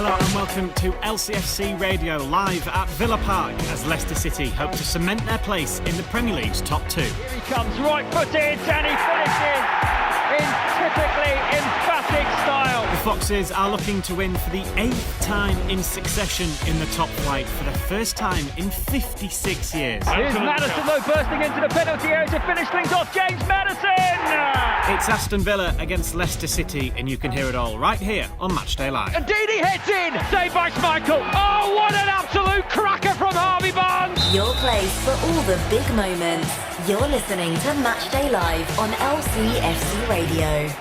Hello and welcome to LCFC Radio live at Villa Park as Leicester City hope to cement their place in the Premier League's top two. Here he comes, right-footed, and he finishes in typically emphatic style. The Foxes are looking to win for the 8th time in succession in the top flight for the first time in 56 years. Here's Maddison though bursting into the penalty area to finish things off. James Maddison! It's Aston Villa against Leicester City, and you can hear it all right here on Matchday Live. And Didi hits in, saved by Schmeichel. Oh, what an absolute cracker from Harvey Barnes! Your place for all the big moments. You're listening to Matchday Live on LCFC Radio.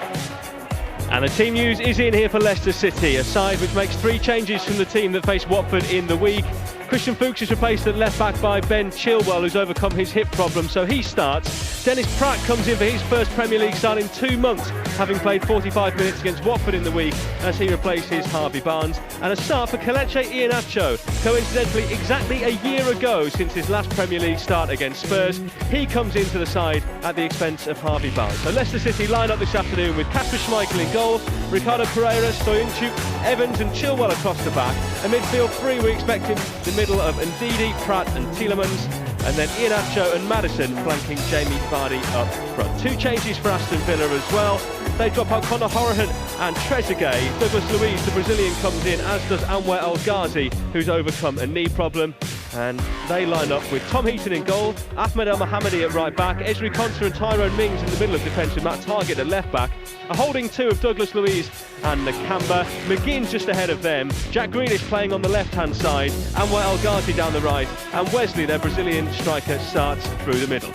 And the team news is in here for Leicester City, a side which makes 3 changes from the team that faced Watford in the week. Christian Fuchs is replaced at left back by Ben Chilwell, who's overcome his hip problem, so he starts. Dennis Praet comes in for his first Premier League start in 2 months, having played 45 minutes against Watford in the week as he replaces Harvey Barnes. And a start for Kelechi Iheanacho, coincidentally exactly a year ago since his last Premier League start against Spurs. He comes into the side at the expense of Harvey Barnes. So Leicester City line up this afternoon with Kasper Schmeichel in goal, Ricardo Pereira, Stoyanchuk, Evans and Chilwell across the back. A midfield 3 we expect in the middle of Ndidi, Praet and Tielemans, and then Iheanacho and Maddison flanking Jamie Vardy up front. 2 changes for Aston Villa as well. They drop out Conor Hourihane and Trezeguet. Douglas Luiz, the Brazilian, comes in, as does Anwar El Ghazi, who's overcome a knee problem. And they line up with Tom Heaton in goal, Ahmed El Mohammadi at right back, Esri Konsa and Tyrone Mings in the middle of defence with Matt Targett at left back. A holding 2 of Douglas Luiz and Nakamba. McGinn just ahead of them. Jack Grealish playing on the left-hand side. Anwar El Ghazi down the right. And Wesley, their Brazilian striker, starts through the middle.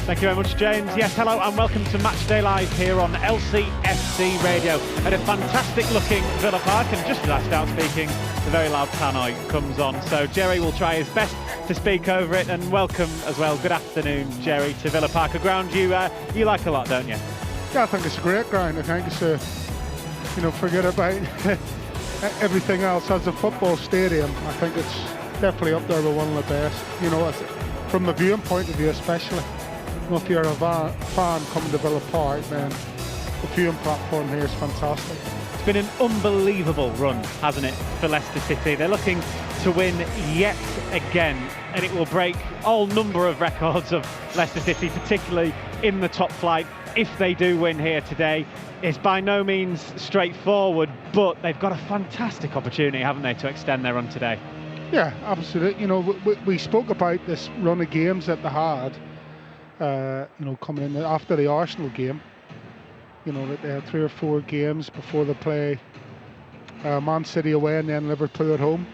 Thank you very much, James. Yes, hello and welcome to Matchday Live here on LCFC Radio at a fantastic looking Villa Park. And just as I start speaking, the very loud tannoy comes on. So Gerry will try his best to speak over it, and welcome as well. Good afternoon, Gerry, to Villa Park, a ground you like a lot, don't you? Yeah, I think it's a great ground. I think it's forget about everything else. As a football stadium, I think it's definitely up there with one of the best. From the viewing point of view especially. If you're a fan coming to Villa Park, then the viewing platform here is fantastic. It's been an unbelievable run, hasn't it, for Leicester City? They're looking to win yet again, and it will break all number of records of Leicester City, particularly in the top flight, if they do win here today. It's by no means straightforward, but they've got a fantastic opportunity, haven't they, to extend their run today? Yeah, absolutely. We spoke about this run of games that they had. Coming in after the Arsenal game, that they had 3 or 4 games before they play Man City away and then Liverpool at home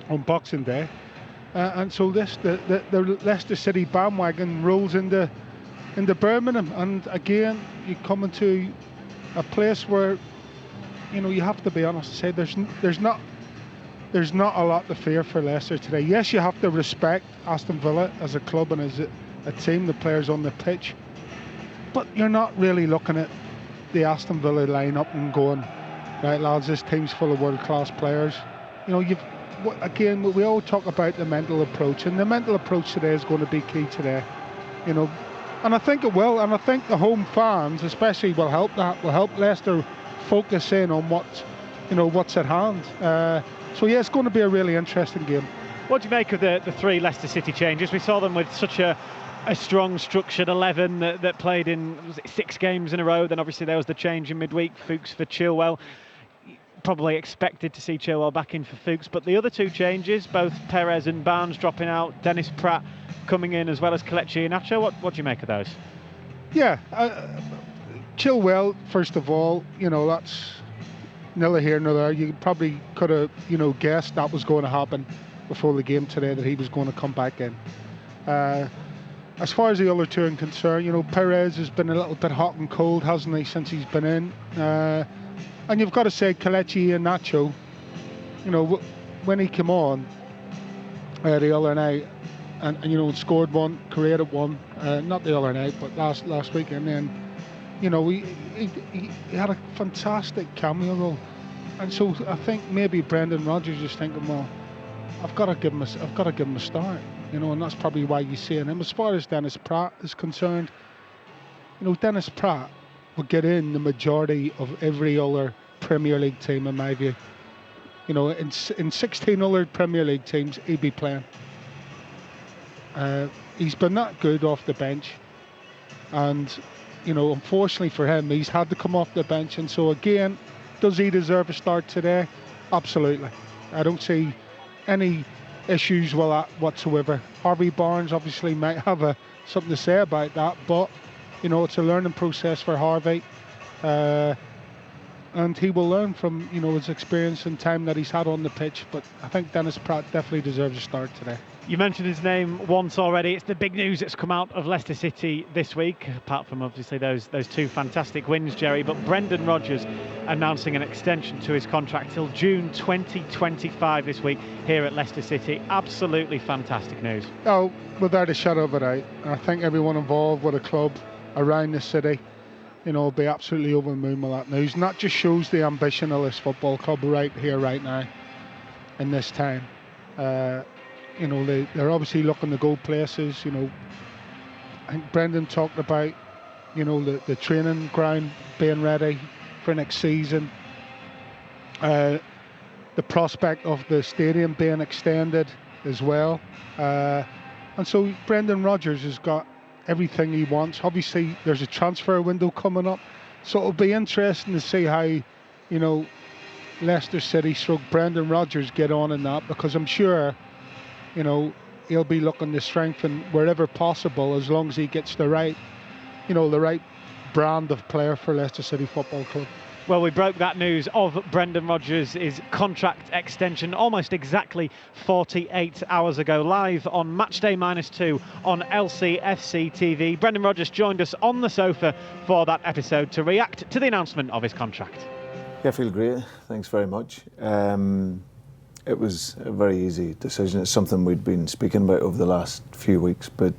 on Boxing Day, and so the Leicester City bandwagon rolls into Birmingham, and again you come into a place where you have to be honest and say there's not a lot to fear for Leicester today. Yes, you have to respect Aston Villa as a club and as a team, the players on the pitch, but you're not really looking at the Aston Villa lineup and going, right lads, this team's full of world-class players. We all talk about the mental approach, and the mental approach today is going to be key today, and I think it will, and I think the home fans especially will help Leicester focus in on what's at hand. So yeah, it's going to be a really interesting game. What do you make of the 3 Leicester City changes? We saw them with such a strong structured 11 that played in 6 games in a row. Then obviously there was the change in midweek, Fuchs for Chilwell. Probably expected to see Chilwell back in for Fuchs, but the other 2 changes, both Perez and Barnes dropping out, Dennis Praet coming in, as well as Kelechi Iheanacho. What do you make of those? Yeah, Chilwell, first of all, that's neither here nor there. You probably could have guessed that was going to happen before the game today, that he was going to come back in. As far as the other 2 are concerned, Perez has been a little bit hot and cold, hasn't he, since he's been in. And you've got to say Kelechi Iheanacho, when he came on the other night and scored 1, created 1, not the other night, but last week, and then he had a fantastic cameo role. And so I think maybe Brendan Rodgers is thinking, well, I've got to give him a start, and that's probably why you're seeing him. As far as Dennis Praet is concerned, Dennis Praet will get in the majority of every other Premier League team, in my view. You know, in 16 other Premier League teams, he'd be playing. He's been that good off the bench, and you know, unfortunately for him, he's had to come off the bench. And so again, does he deserve a start today? Absolutely. I don't see any issues with that whatsoever. Harvey Barnes obviously might have something to say about that, but you know, it's a learning process for Harvey, and he will learn from, you know, his experience and time that he's had on the pitch. But I think Dennis Pratt definitely deserves a start today. You mentioned his name once already. It's the big news that's come out of Leicester City this week, apart from obviously those two fantastic wins, Gerry. But Brendan Rodgers announcing an extension to his contract till June 2025 this week here at Leicester City. Absolutely fantastic news. Oh, without a shadow of a doubt. I think everyone involved with the club around the city, you know, will be absolutely over the moon with that news. And that just shows the ambition of this football club right here, right now, in this time. You know, they're obviously looking to go places. You know, I think Brendan talked about, you know, the training ground being ready for next season. The prospect of the stadium being extended as well. And so Brendan Rodgers has got everything he wants. Obviously, there's a transfer window coming up. So it'll be interesting to see how, you know, Leicester City / Brendan Rodgers get on in that, because I'm sure, you know, he'll be looking to strengthen wherever possible, as long as he gets the right, you know, the right brand of player for Leicester City Football Club. Well, we broke that news of Brendan Rodgers' contract extension almost exactly 48 hours ago, live on Matchday -2 on LCFC TV. Brendan Rodgers joined us on the sofa for that episode to react to the announcement of his contract. Yeah, I feel great. Thanks very much. It was a very easy decision. It's something we'd been speaking about over the last few weeks, but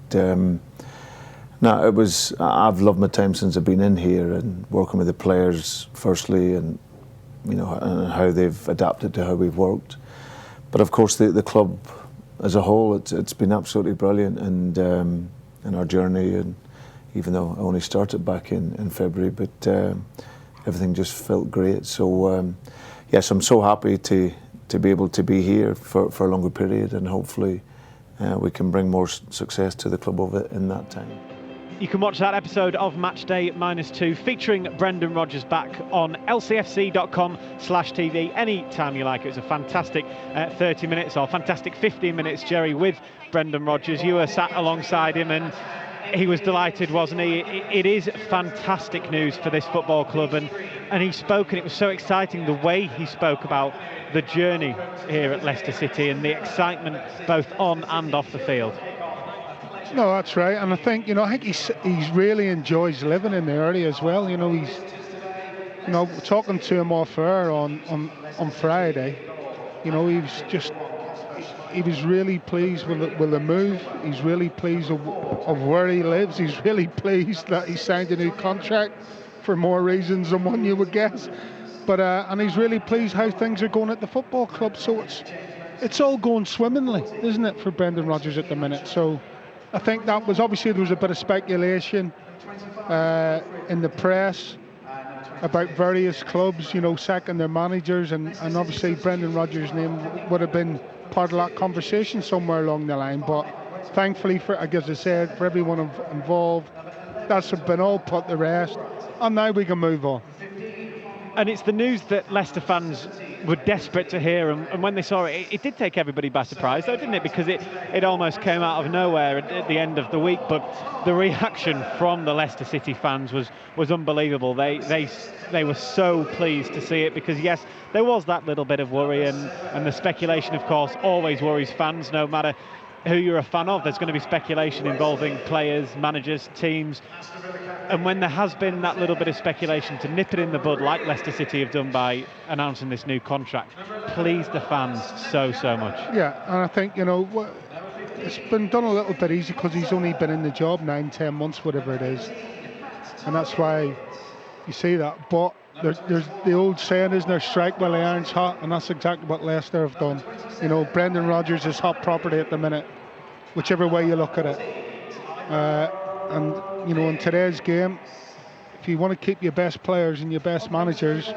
no, it was. I've loved my time since I've been in here and working with the players firstly, and you know, and how they've adapted to how we've worked. But of course, the club as a whole, it's been absolutely brilliant, and in our journey. And even though I only started back in February, but everything just felt great. So yes, I'm so happy to be able to be here for a longer period, and hopefully we can bring more success to the club over in that time. You can watch that episode of Matchday -2 featuring Brendan Rodgers back on lcfc.com/TV anytime you like. It was a fantastic 30 minutes or fantastic 15 minutes, Gerry, with Brendan Rodgers. You were sat alongside him and he was delighted, wasn't he? It is fantastic news for this football club, and he spoke, and it was so exciting the way he spoke about the journey here at Leicester City and the excitement both on and off the field. No, that's right, and I think, you know, I think he's really enjoys living in the area as well. You know, he's, you know, talking to him off air on Friday. You know, he was really pleased with the move. He's really pleased of where he lives. He's really pleased that he signed a new contract for more reasons than one you would guess. But and he's really pleased how things are going at the football club. So it's all going swimmingly, isn't it, for Brendan Rodgers at the minute? So I think that was, obviously there was a bit of speculation in the press about various clubs, you know, sacking their managers, and obviously Brendan Rodgers' name would have been part of that conversation somewhere along the line. But thankfully, for, I guess I said, for everyone involved, that's been all put to rest, and now we can move on. And it's the news that Leicester fans were desperate to hear, and when they saw it, it did take everybody by surprise, though, didn't it? Because it almost came out of nowhere at the end of the week. But the reaction from the Leicester City fans was unbelievable. They were so pleased to see it, because yes, there was that little bit of worry, and the speculation, of course, always worries fans, no matter who you're a fan of. There's going to be speculation involving players, managers, teams. And when there has been that little bit of speculation, to nip it in the bud like Leicester City have done by announcing this new contract, pleased the fans so much. Yeah, and I think, you know, it's been done a little bit easy because he's only been in the job 9-10 months, whatever it is. And that's why you see that. But there's the old saying, isn't there, strike while the iron's hot, and that's exactly what Leicester have done. You know, Brendan Rodgers is hot property at the minute, whichever way you look at it. And, you know, in today's game, if you want to keep your best players and your best managers,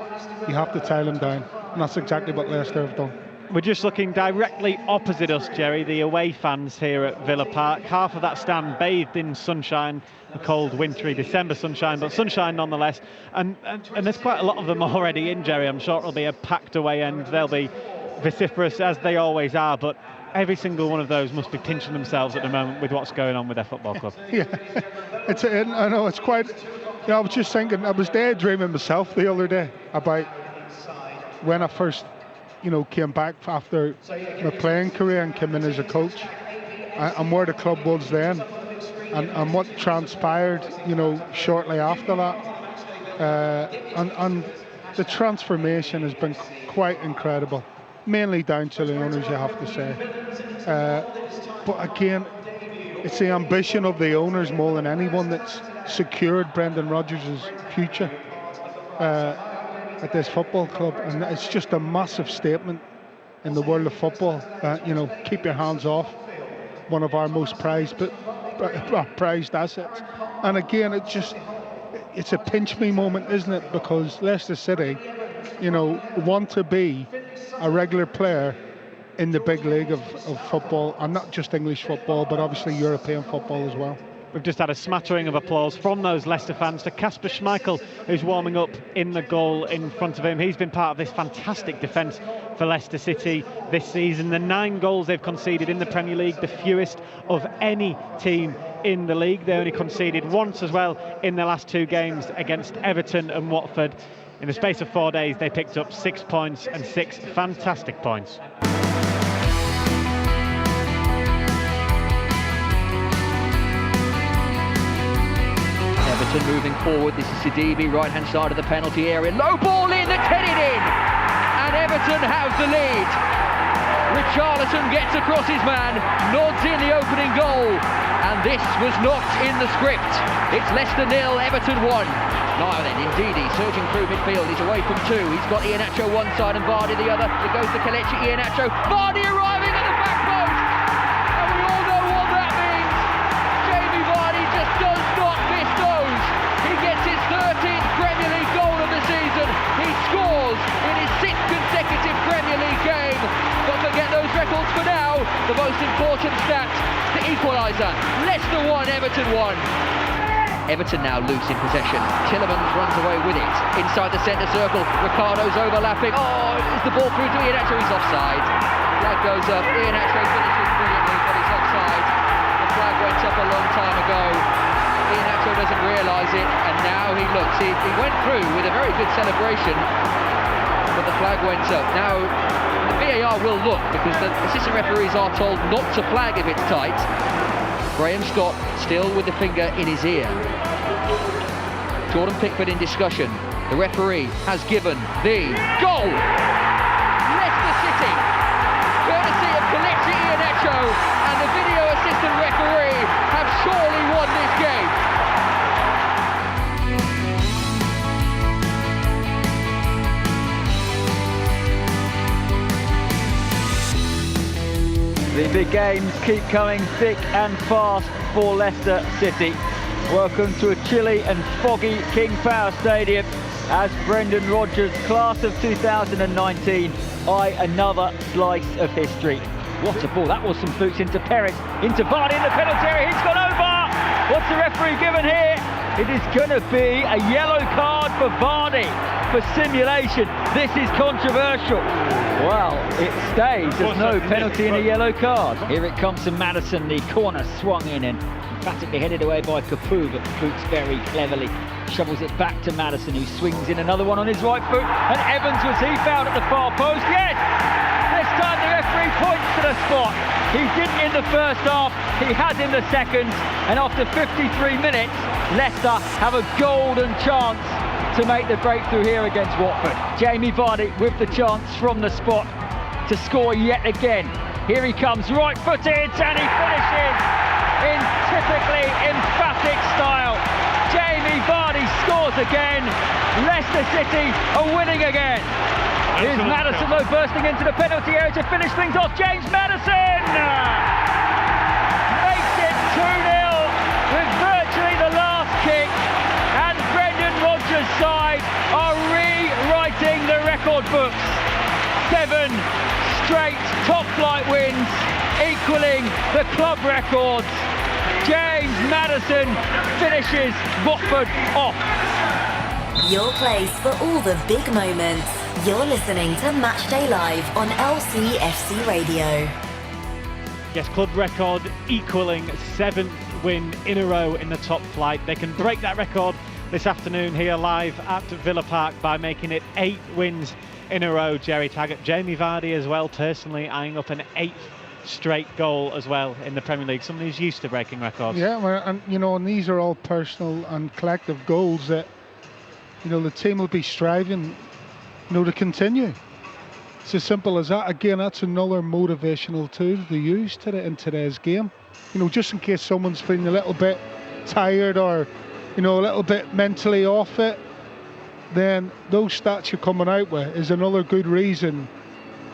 you have to tie them down. And that's exactly what Leicester have done. We're just looking directly opposite us, Gerry, the away fans here at Villa Park. Half of that stand bathed in sunshine, a cold, wintry December sunshine, but sunshine nonetheless. And there's quite a lot of them already in, Gerry. I'm sure it'll be a packed away end. They'll be vociferous, as they always are, but every single one of those must be pinching themselves at the moment with what's going on with their football club. Yeah, I know, it's quite... I was just thinking, I was daydreaming myself the other day about when I first came back after my playing career and came in as a coach, and where the club was then, and what transpired, shortly after that, and the transformation has been quite incredible, mainly down to the owners, you have to say. But again, it's the ambition of the owners more than anyone that's secured Brendan Rodgers' future at this football club, and it's just a massive statement in the world of football. Keep your hands off one of our most prized assets. And again, it's a pinch me moment, isn't it? Because Leicester City, want to be a regular player in the big league of football, and not just English football, but obviously European football as well. We've just had a smattering of applause from those Leicester fans to Kasper Schmeichel, who's warming up in the goal in front of him. He's been part of this fantastic defence for Leicester City this season. The 9 goals they've conceded in the Premier League, the fewest of any team in the league. They only conceded once as well in their last 2 games against Everton and Watford. In the space of 4 days, they picked up 6 points, and 6 fantastic points. Everton moving forward. This is Sidibe, right hand side of the penalty area. Low ball in, that's headed in, and Everton have the lead. Richarlison gets across his man, nods in the opening goal, and this was not in the script. It's Leicester 0, Everton 1. Now then, indeed, he's surging through midfield. He's away from 2. He's got Iheanacho one side and Vardy the other. It goes to Kelechi Iheanacho. Vardy arriving at the back post, and we all know what that means. Jamie Vardy just does not miss those. He gets his 13th Premier League goal of the season. He scores in his 6th consecutive Premier League game. But forget those records for now. The most important stat, the equaliser. Leicester 1, Everton 1. Everton now loose in possession. Tielemans runs away with it. Inside the centre circle, Ricardo's overlapping. Oh, is the ball through to Iheanacho? He's offside. Flag goes up. Iheanacho finishes brilliantly, but he's offside. The flag went up a long time ago. Iheanacho doesn't realise it, and now he looks. He went through with a very good celebration, but the flag went up. Now, the VAR will look, because the assistant referees are told not to flag if it's tight. Graham Scott still with the finger in his ear. Jordan Pickford in discussion. The referee has given the goal. Leicester City, courtesy of Kelechi Iheanacho and the video assistant referee, have surely won this game. The big games keep coming thick and fast for Leicester City. Welcome to a chilly and foggy King Power Stadium as Brendan Rodgers, class of 2019, eye another slice of history. What a ball, that was some Fuchs into Perez, into Vardy in the penalty area, he's gone over! What's the referee given here? It is going to be a yellow card for Vardy for simulation. This is controversial. Well, it stays. There's no penalty and a yellow card. Here it comes to Maddison. The corner swung in and emphatically headed away by Capoue, but Fuchs very cleverly shovels it back to Maddison, who swings in another one on his right foot. And Evans, was he fouled at the far post? Yes! This time the referee points to the spot. He didn't in the first half, he has in the second, and after 53 minutes, Leicester have a golden chance to make the breakthrough here against Watford. Jamie Vardy with the chance from the spot to score yet again. Here he comes, right-footed, and he finishes in typically emphatic style. Jamie Vardy scores again. Leicester City are winning again. Here's Maddison though bursting into the penalty area to finish things off. James Maddison makes it 2-0 with virtually the last kick, and Brendan Rodgers' side are rewriting the record books. 7 straight top-flight wins, equaling the club records. James Maddison finishes Watford off. Your place for all the big moments. You're listening to Matchday Live on LCFC Radio. Yes, club record equaling 7th win in a row in the top flight. They can break that record this afternoon here live at Villa Park by making it 8 wins in a row. Gerry Taggart, Jamie Vardy as well, personally eyeing up an 8th straight goal as well in the Premier League. Someone who's used to breaking records. Yeah, and and these are all personal and collective goals that the team will be striving to continue. It's as simple as that. Again, that's another motivational tool to use in today's game. Just in case someone's feeling a little bit tired or a little bit mentally off it, then those stats you're coming out with is another good reason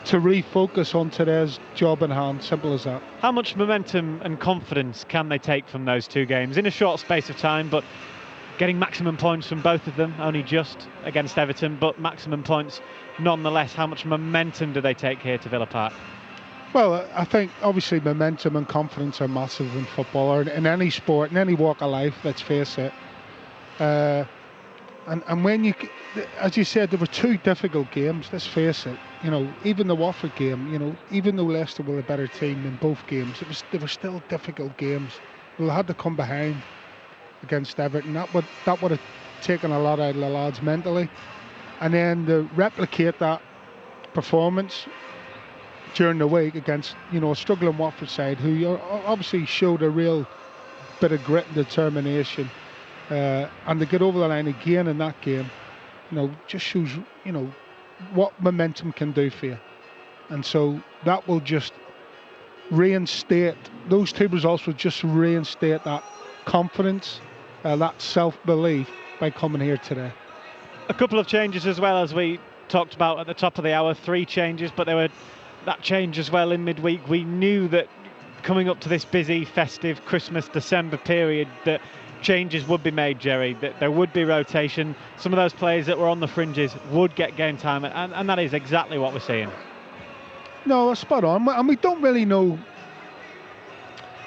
to refocus on today's job in hand. Simple as that. How much momentum and confidence can they take from those 2 games in a short space of time, but getting maximum points from both of them, only just against Everton, but maximum points nonetheless? How much momentum do they take here to Villa Park? Well, I think obviously momentum and confidence are massive in football, or in any sport, in any walk of life, let's face it. And when as you said, there were 2 difficult games, let's face it. Even the Watford game, even though Leicester were a better team in both games, they were still difficult games. They had to come behind against Everton. That would have taken a lot out of the lads mentally. And then to replicate that performance during the week against, a struggling Watford side who obviously showed a real bit of grit and determination. And to get over the line again in that game, just shows, what momentum can do for you. And so that will just reinstate, those 2 results will just reinstate that confidence, that self-belief by coming here today. A couple of changes as well, as we talked about at the top of the hour. 3 changes, but there were that change as well in midweek. We knew that coming up to this busy, festive Christmas, December period, that changes would be made, Gerry, that there would be rotation. Some of those players that were on the fringes would get game time, and that is exactly what we're seeing. No, that's spot on. And we don't really know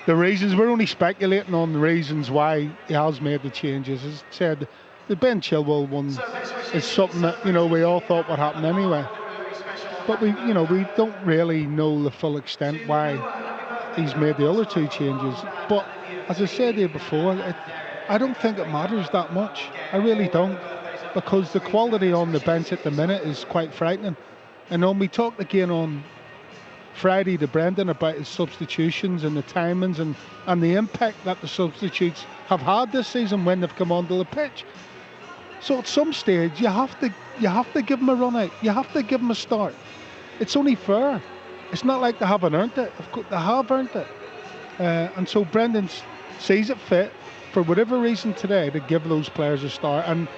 the reasons. We're only speculating on the reasons why he has made the changes. As I said, the Ben Chilwell one is something that, we all thought would happen anyway. But we don't really know the full extent why he's made the other 2 changes. But as I said here before, I don't think it matters that much. I really don't, because the quality on the bench at the minute is quite frightening. And when we talked again on Friday to Brendan about his substitutions and the timings and the impact that the substitutes have had this season when they've come onto the pitch. So at some stage you have to give them a run out. You have to give them a start. It's only fair. It's not like they haven't earned it. Of course, they have earned it. And so Brendan sees it fit, for whatever reason today, to give those players a start. And,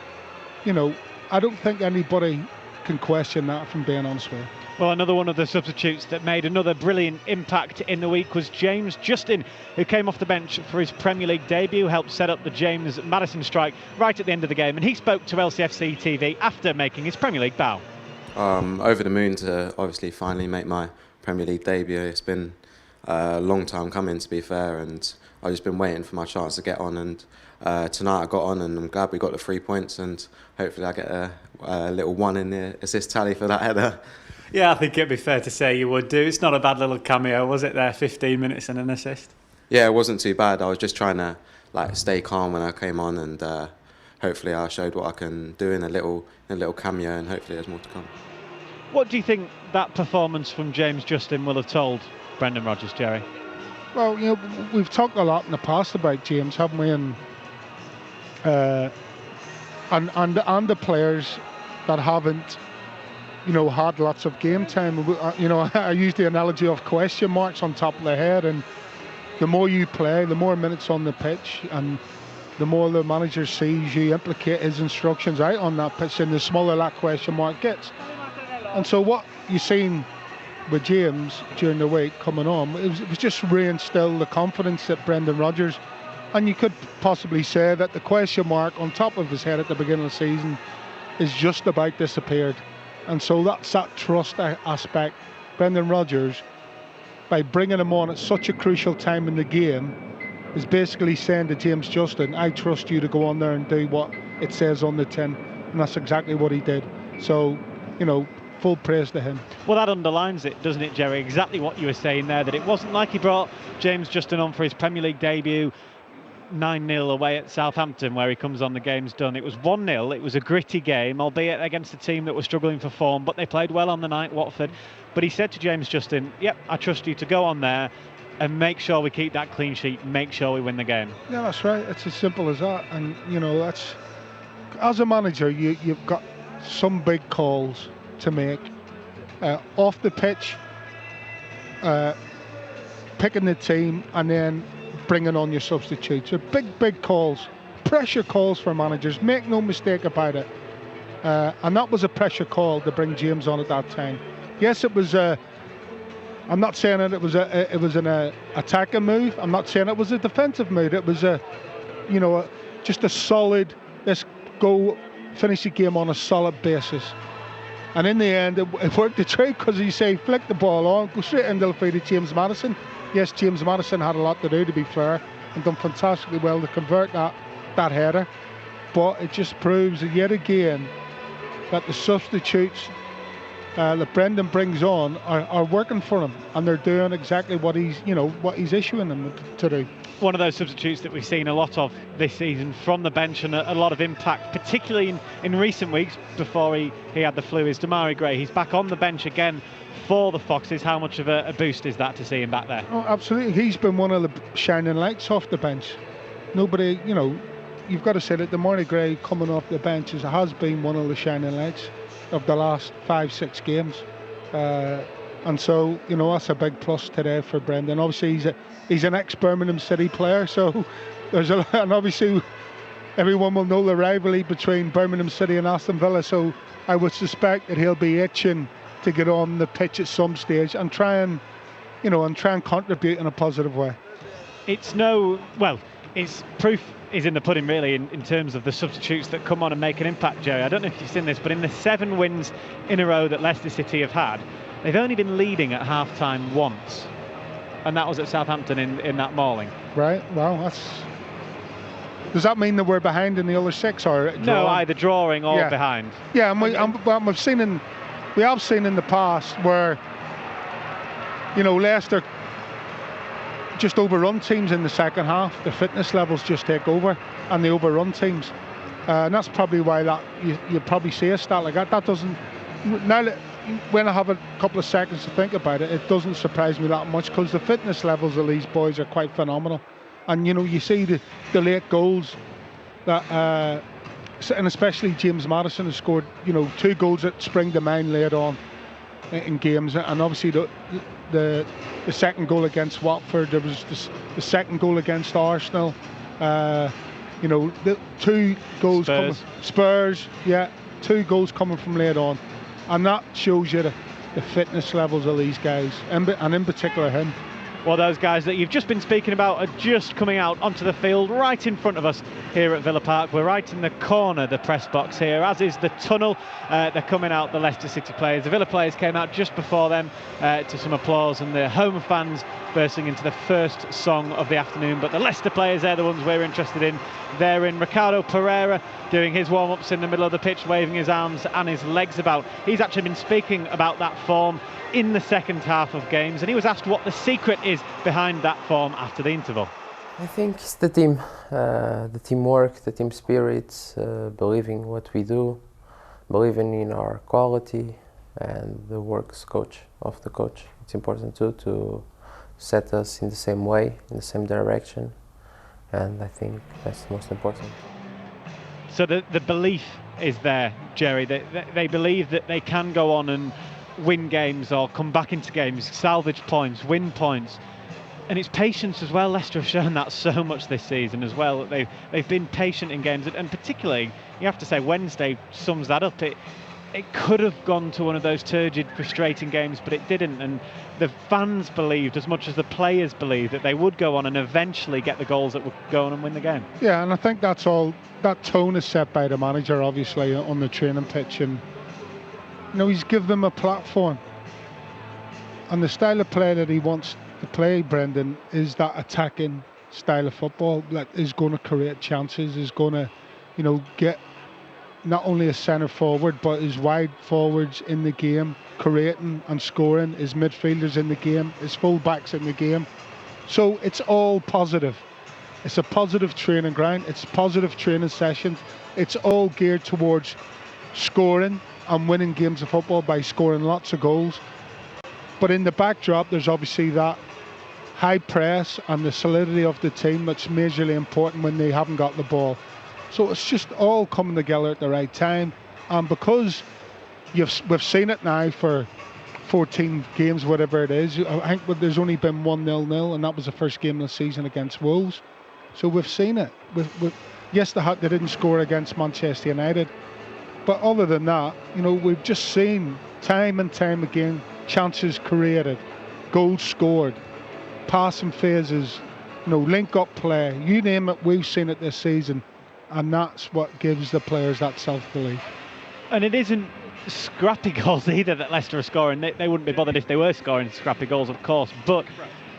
I don't think anybody can question that, from being honest with you. Well, another one of the substitutes that made another brilliant impact in the week was James Justin, who came off the bench for his Premier League debut, helped set up the James Maddison strike right at the end of the game. And he spoke to LCFC TV after making his Premier League bow. Over the moon to obviously finally make my Premier League debut. It's been a long time coming, to be fair, and I've just been waiting for my chance to get on, and tonight I got on, and I'm glad we got the 3 points, and hopefully I get a little 1 in the assist tally for that header. Yeah, I think it'd be fair to say you would do. It's not a bad little cameo, was it there? 15 minutes and an assist. Yeah, it wasn't too bad. I was just trying to stay calm when I came on, and hopefully I showed what I can do in a little cameo, and hopefully there's more to come. What do you think that performance from James Justin will have told Brendan Rodgers, Gerry? Well, we've talked a lot in the past about James, haven't we? And the players that haven't, had lots of game time. I use the analogy of question marks on top of the head, and the more you play, the more minutes on the pitch, and the more the manager sees you implicate his instructions out on that pitch, and the smaller that question mark gets. And so what you've seen with James during the week coming on, it was just reinstill the confidence that Brendan Rodgers, and you could possibly say that the question mark on top of his head at the beginning of the season is just about disappeared. And so that's that trust aspect. Brendan Rodgers, by bringing him on at such a crucial time in the game, is basically saying to James Justin, I trust you to go on there and do what it says on the tin. And that's exactly what he did. So, full praise to him. Well, that underlines it, doesn't it, Gerry? Exactly what you were saying there, that it wasn't like he brought James Justin on for his Premier League debut 9-0 away at Southampton, where he comes on, the game's done. It was 1-0. It was a gritty game, albeit against a team that was struggling for form, but they played well on the night, Watford. But he said to James Justin, yep, I trust you to go on there and make sure we keep that clean sheet, make sure we win the game. Yeah, that's right. It's as simple as that. And, that's... As a manager, you've got some big calls to make. Off the pitch, picking the team, and then bringing on your substitutes. They're big calls, pressure calls for managers. Make no mistake about it. And that was a pressure call to bring James on at that time. Yes, it was. I'm not saying that it was an attacking move. I'm not saying it was a defensive move. It was just a solid. Let's go finish the game on a solid basis. And in the end, it worked the trick, because you say flick the ball on, go straight into the feet of James Maddison. Yes, James Maddison had a lot to do, to be fair, and done fantastically well to convert that header. But it just proves yet again that the substitutes that Brendan brings on are working for him, and they're doing exactly what he's issuing them to do. One of those substitutes that we've seen a lot of this season from the bench, and a lot of impact, particularly in recent weeks before he had the flu, is Demarai Gray. He's back on the bench again for the Foxes. How much of a boost is that to see him back there? Oh, absolutely. He's been one of the shining lights off the bench. Nobody, you've got to say that Demarai Gray coming off the bench has been one of the shining lights of the last 5-6 games. And so, that's a big plus today for Brendan. Obviously, he's an ex-Birmingham City player, so and obviously everyone will know the rivalry between Birmingham City and Aston Villa, so I would suspect that he'll be itching to get on the pitch at some stage and try and contribute in a positive way. It's proof is in the pudding, really, in terms of the substitutes that come on and make an impact, Gerry. I don't know if you've seen this, but in the 7 wins in a row that Leicester City have had, they've only been leading at half-time once, and that was at Southampton in that mauling. Right, well, does that mean that we're behind in the other 6, or no, either drawing or behind? Yeah, we have seen in the past where, Leicester just overrun teams in the second half. The fitness levels just take over, and they overrun teams. And that's probably why you probably see a stat like that. That doesn't... Now that when I have a couple of seconds to think about it, it doesn't surprise me that much, because the fitness levels of these boys are quite phenomenal. And you see the late goals that, and especially James Maddison has scored 2 goals that spring to mind late on in games, and obviously the second goal against Watford, there was the second goal against Arsenal, the 2 goals Spurs, 2 goals coming from late on. And that shows you the fitness levels of these guys, and in particular him. Well, those guys that you've just been speaking about are just coming out onto the field right in front of us here at Villa Park. We're right in the corner, the press box here, as is the tunnel. They're coming out, the Leicester City players. The Villa players came out just before them to some applause, and the home fans bursting into the first song of the afternoon. But the Leicester players, they're the ones we're interested in. They're in Ricardo Pereira doing his warm-ups in the middle of the pitch, waving his arms and his legs about. He's actually been speaking about that form in the second half of games, and he was asked what the secret is behind that form after the interval. I think it's the team, the teamwork, the team spirit, believing what we do, believing in our quality, and the works of the coach. It's important too to set us in the same way, in the same direction, and I think that's the most important. So the belief is there, Gerry. They believe that they can go on and win games or come back into games, salvage points, win points. And it's patience as well. Leicester have shown that so much this season as well. They've been patient in games, and particularly, you have to say, Wednesday sums that up. It could have gone to one of those turgid, frustrating games, but it didn't. And the fans believed, as much as the players believed, that they would go on and eventually get the goals that would go on and win the game. Yeah, and I think that's all. That tone is set by the manager, obviously, on the training pitch, and he's given them a platform. And the style of play that he wants to play, Brendan, is that attacking style of football that is going to create chances, is going to, get not only a centre forward but his wide forwards in the game, creating and scoring, his midfielders in the game, his full backs in the game. So it's all positive. It's a positive training ground, it's positive training sessions, it's all geared towards scoring and winning games of football by scoring lots of goals. But in the backdrop, there's obviously that high press and the solidity of the team that's majorly important when they haven't got the ball. So it's just all coming together at the right time. And because we've seen it now for 14 games, whatever it is, I think there's only been 1-0, and that was the first game of the season against Wolves. So we've seen it. Yes, they didn't score against Manchester United. But other than that, we've just seen time and time again chances created, goals scored, passing phases, link-up play, you name it, we've seen it this season, and that's what gives the players that self-belief. And it isn't scrappy goals either that Leicester are scoring. They wouldn't be bothered if they were scoring scrappy goals, of course, but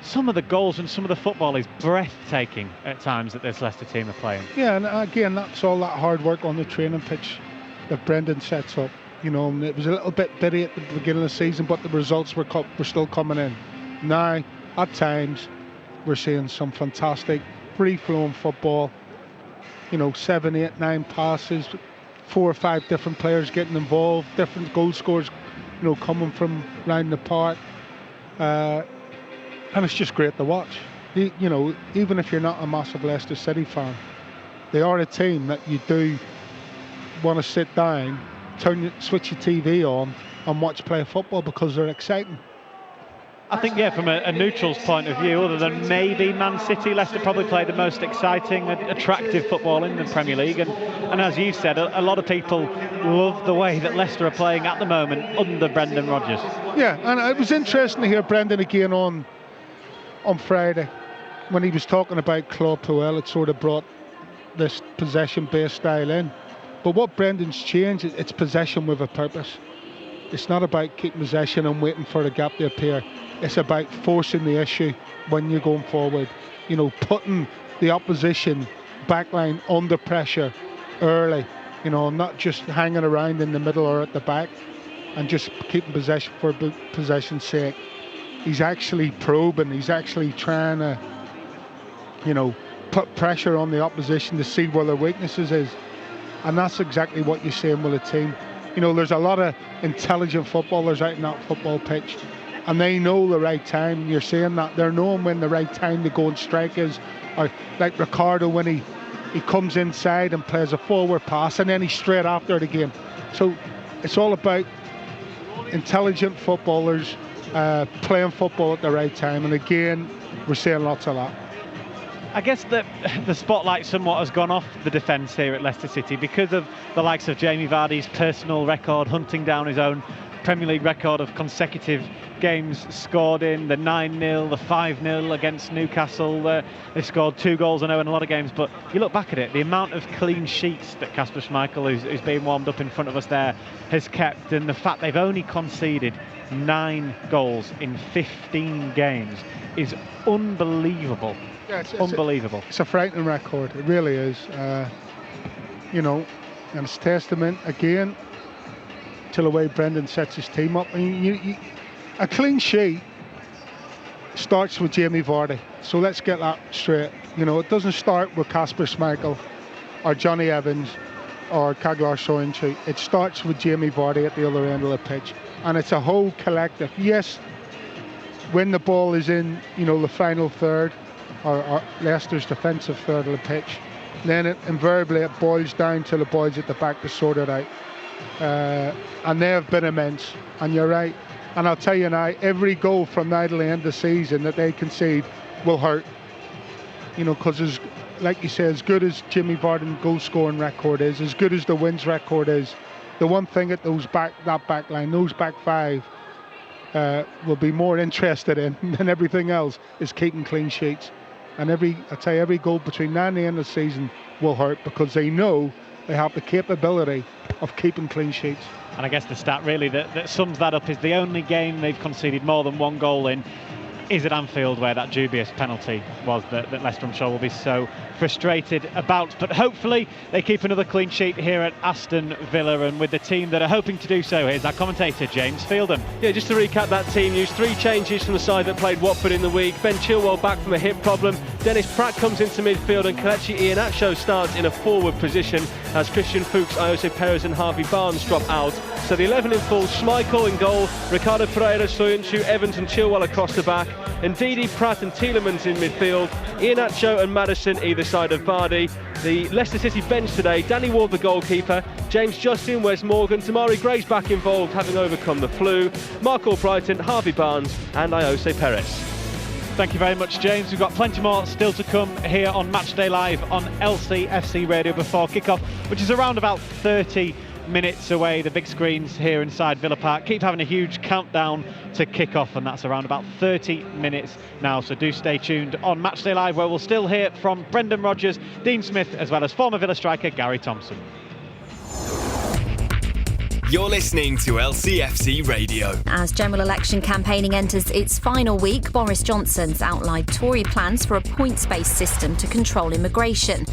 some of the goals and some of the football is breathtaking at times that this Leicester team are playing. Yeah, and again, that's all that hard work on the training pitch that Brendan sets up. And it was a little bit bitty at the beginning of the season, but the results were still coming in. Now, at times, we're seeing some fantastic free-flowing football. 7, 8, 9 passes, 4 or 5 different players getting involved, different goal scorers, coming from round the park. And it's just great to watch. Even if you're not a massive Leicester City fan, they are a team that you do want to sit down, switch your TV on and watch play football because they're exciting. I think, from a neutral's point of view, other than maybe Man City, Leicester probably play the most exciting, attractive football in the Premier League. And as you said, a lot of people love the way that Leicester are playing at the moment under Brendan Rodgers. Yeah, and it was interesting to hear Brendan again on Friday when he was talking about Claude Puel. It sort of brought this possession-based style in. But what Brendan's changed, it's possession with a purpose. It's not about keeping possession and waiting for a gap to appear. It's about forcing the issue when you're going forward. Putting the opposition backline under pressure early. Not just hanging around in the middle or at the back and just keeping possession for possession's sake. He's actually probing. He's actually trying to, put pressure on the opposition to see where their weaknesses is. And that's exactly what you're seeing with a team. There's a lot of intelligent footballers out in that football pitch, and they know the right time. You're seeing that they're knowing when the right time to go and strike is. Or like Ricardo, when he comes inside and plays a forward pass, and then he's straight after it again. So it's all about intelligent footballers playing football at the right time. And again, we're seeing lots of that. I guess that the spotlight somewhat has gone off the defence here at Leicester City because of the likes of Jamie Vardy's personal record, hunting down his own Premier League record of consecutive games scored in, the 9-0, the 5-0 against Newcastle. They scored 2 goals, I know, in a lot of games, but you look back at it, the amount of clean sheets that Kasper Schmeichel, who's being warmed up in front of us there, has kept, and the fact they've only conceded 9 goals in 15 games is unbelievable. Yeah, unbelievable. It's a frightening record. It really is. And it's testament again to the way Brendan sets his team up. I mean, a clean sheet starts with Jamie Vardy. So let's get that straight. It doesn't start with Kasper Schmeichel or Johnny Evans or Kaglar Soyuncu. It starts with Jamie Vardy at the other end of the pitch, and it's a whole collective. Yes, when the ball is in, the final third, or Leicester's defensive third of the pitch, then invariably it boils down to the boys at the back to sort it out. And they have been immense. And you're right. And I'll tell you now, every goal from now to the end of the season that they concede will hurt. Because like you say, as good as Jimmy Vardy's goal scoring record is, as good as the wins record is, the one thing that that back line, those back 5 will be more interested in than everything else is keeping clean sheets. And every goal between now and the end of the season will hurt because they know they have the capability of keeping clean sheets. And I guess the stat really that sums that up is the only game they've conceded more than one goal in is at Anfield, where that dubious penalty was that Leicester, I'm sure, will be so frustrated about. But hopefully they keep another clean sheet here at Aston Villa, and with the team that are hoping to do so, here's our commentator, James Fielden. Yeah, just to recap that team news, 3 changes from the side that played Watford in the week. Ben Chilwell back from a hip problem. Dennis Pratt comes into midfield, and Kelechi Iheanacho starts in a forward position as Christian Fuchs, Ayoze Perez and Harvey Barnes drop out. So the 11 in full: Schmeichel in goal, Ricardo Pereira, Soyuncu, Evans and Chilwell across the back, and Ndidi, Pratt and Tielemans in midfield, Iheanacho and Maddison either side of Vardy. The Leicester City bench today: Danny Ward the goalkeeper, James Justin, Wes Morgan, Tamari Gray's back involved having overcome the flu, Mark Albrighton, Harvey Barnes and Ayoze Perez. Thank you very much, James. We've got plenty more still to come here on Matchday Live on LCFC Radio before kick-off, which is around about 30 minutes away. The big screens here inside Villa Park keep having a huge countdown to kick-off, and that's around about 30 minutes now. So do stay tuned on Matchday Live, where we'll still hear from Brendan Rodgers, Dean Smith, as well as former Villa striker Gary Thompson. You're listening to LCFC Radio. As general election campaigning enters its final week, Boris Johnson's outlined Tory plans for a points-based system to control immigration.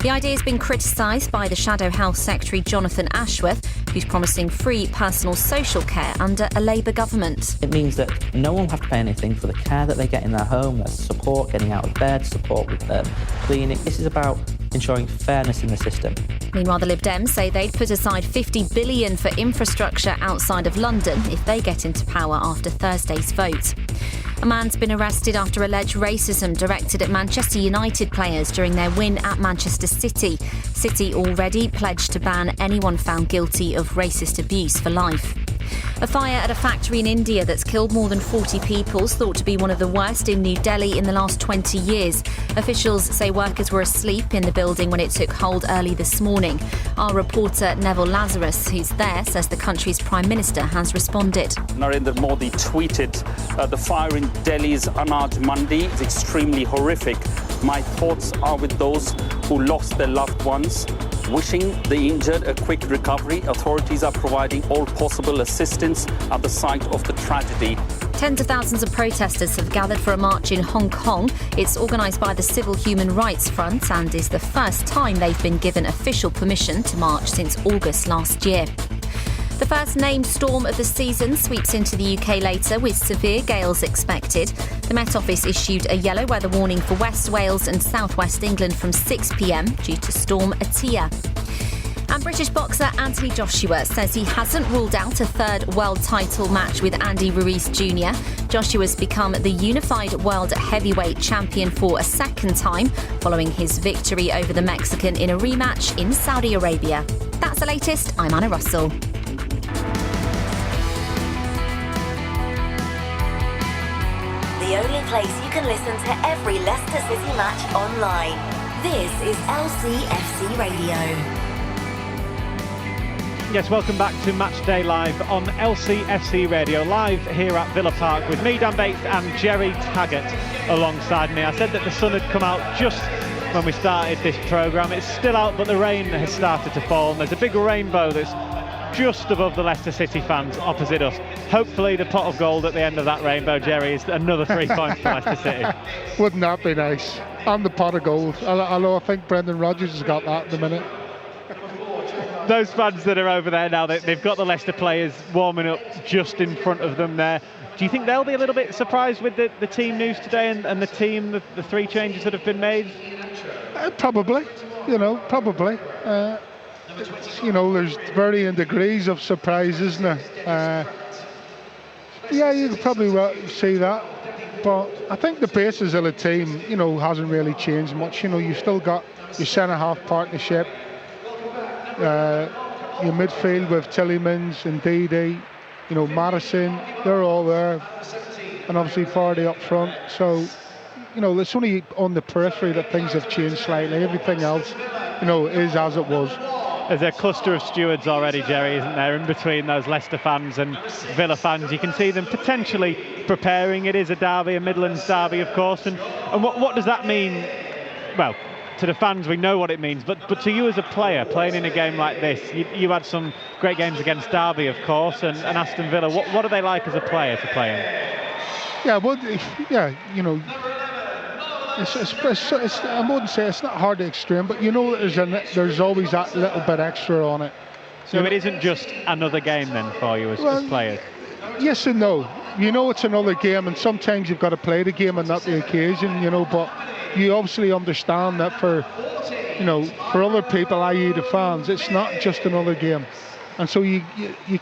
The idea has been criticised by the Shadow Health Secretary Jonathan Ashworth, who's promising free personal social care under a Labour government. It means that no one will have to pay anything for the care that they get in their home, their support, getting out of bed, support with their cleaning. This is about ensuring fairness in the system. Meanwhile, the Lib Dems say they'd put aside $50 billion for infrastructure outside of London if they get into power after Thursday's vote. A man's been arrested after alleged racism directed at Manchester United players during their win at Manchester City. City already pledged to ban anyone found guilty of racist abuse for life. A fire at a factory in India that's killed more than 40 people is thought to be one of the worst in New Delhi in the last 20 years. Officials say workers were asleep in the building when it took hold early this morning. Our reporter Neville Lazarus, who's there, says the country's Prime Minister has responded. Narendra Modi tweeted, the fire in Delhi's Anaj Mandi is extremely horrific. My thoughts are with those who lost their loved ones. Wishing the injured a quick recovery. Authorities are providing all possible assistance at the site of the tragedy. Tens of thousands of protesters have gathered for a march in Hong Kong. It's organised by the Civil Human Rights Front and is the first time they've been given official permission to march since August last year. The first named storm of the season sweeps into the UK later, with severe gales expected. The Met Office issued a yellow weather warning for West Wales and South West England from 6 p.m. due to Storm Atia. And British boxer Anthony Joshua says he hasn't ruled out a third world title match with Andy Ruiz Jr. Joshua's become the unified world heavyweight champion for a second time, following his victory over the Mexican in a rematch in Saudi Arabia. That's the latest. I'm Anna Russell. The only place you can listen to every Leicester City match online. This is LCFC Radio. Yes, welcome back to Matchday Live on LCFC Radio, live here at Villa Park with me, Dan Bates, and Gerry Taggart alongside me. I said that the sun had come out just when we started this programme. It's still out, but the rain has started to fall, and there's a big rainbow that's just above the Leicester City fans opposite us. Hopefully the pot of gold at the end of that rainbow, Gerry, is another 3 points for Leicester City. Wouldn't that be nice? And the pot of gold. Although I think Brendan Rodgers has got that at the minute. Those fans that are over there now, they've got the Leicester players warming up just in front of them there. Do you think they'll be a little bit surprised with the team news today and the team, the 3 changes that have been made? Probably, probably. There's varying degrees of surprise, isn't there? Yeah, you could probably see that. But I think the basis of the team, hasn't really changed much. You've still got your centre-half partnership, your midfield with Tielemans and Ndidi, Maddison, they're all there. And obviously Vardy up front. So, it's only on the periphery that things have changed slightly. Everything else, is as it was. There's a cluster of stewards already, Gerry, isn't there, in between those Leicester fans and Villa fans. You can see them potentially preparing. It is a derby, a Midlands derby, of course. And what does that mean? Well, to the fans, we know what it means, but to you as a player, playing in a game like this, you had some great games against Derby, of course, and Aston Villa. What are they like as a player to play in? Yeah, well, yeah, you know, I wouldn't say it's not hard to explain, but you know there's always that little bit extra on it. So it isn't just another game then for you as players? Yes and no. You know it's another game, and sometimes you've got to play the game and not the occasion, you know, but you obviously understand that for other people, i.e. the fans, it's not just another game. And so you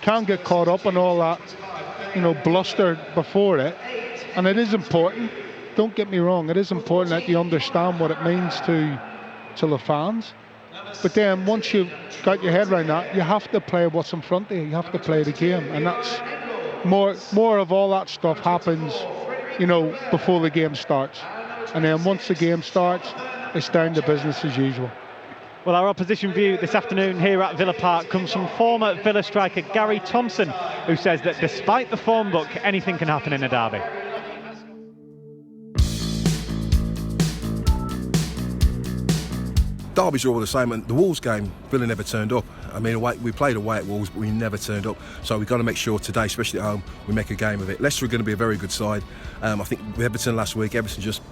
can't get caught up in all that, you know, bluster before it. And it is important, don't get me wrong, it is important that you understand what it means to the fans. But then once you've got your head around that, you have to play what's in front of you. You have to play the game. And that's more of all that stuff happens, you know, before the game starts. And then once the game starts, it's down to business as usual. Well, our opposition view this afternoon here at Villa Park comes from former Villa striker Gerry Thompson, who says that despite the form book, anything can happen in a derby. Derby's are all the same, and the Wolves game, Villa never turned up. I mean, we played away at Wolves, but we never turned up. So we've got to make sure today, especially at home, we make a game of it. Leicester are going to be a very good side. I think with Everton last week, Everton just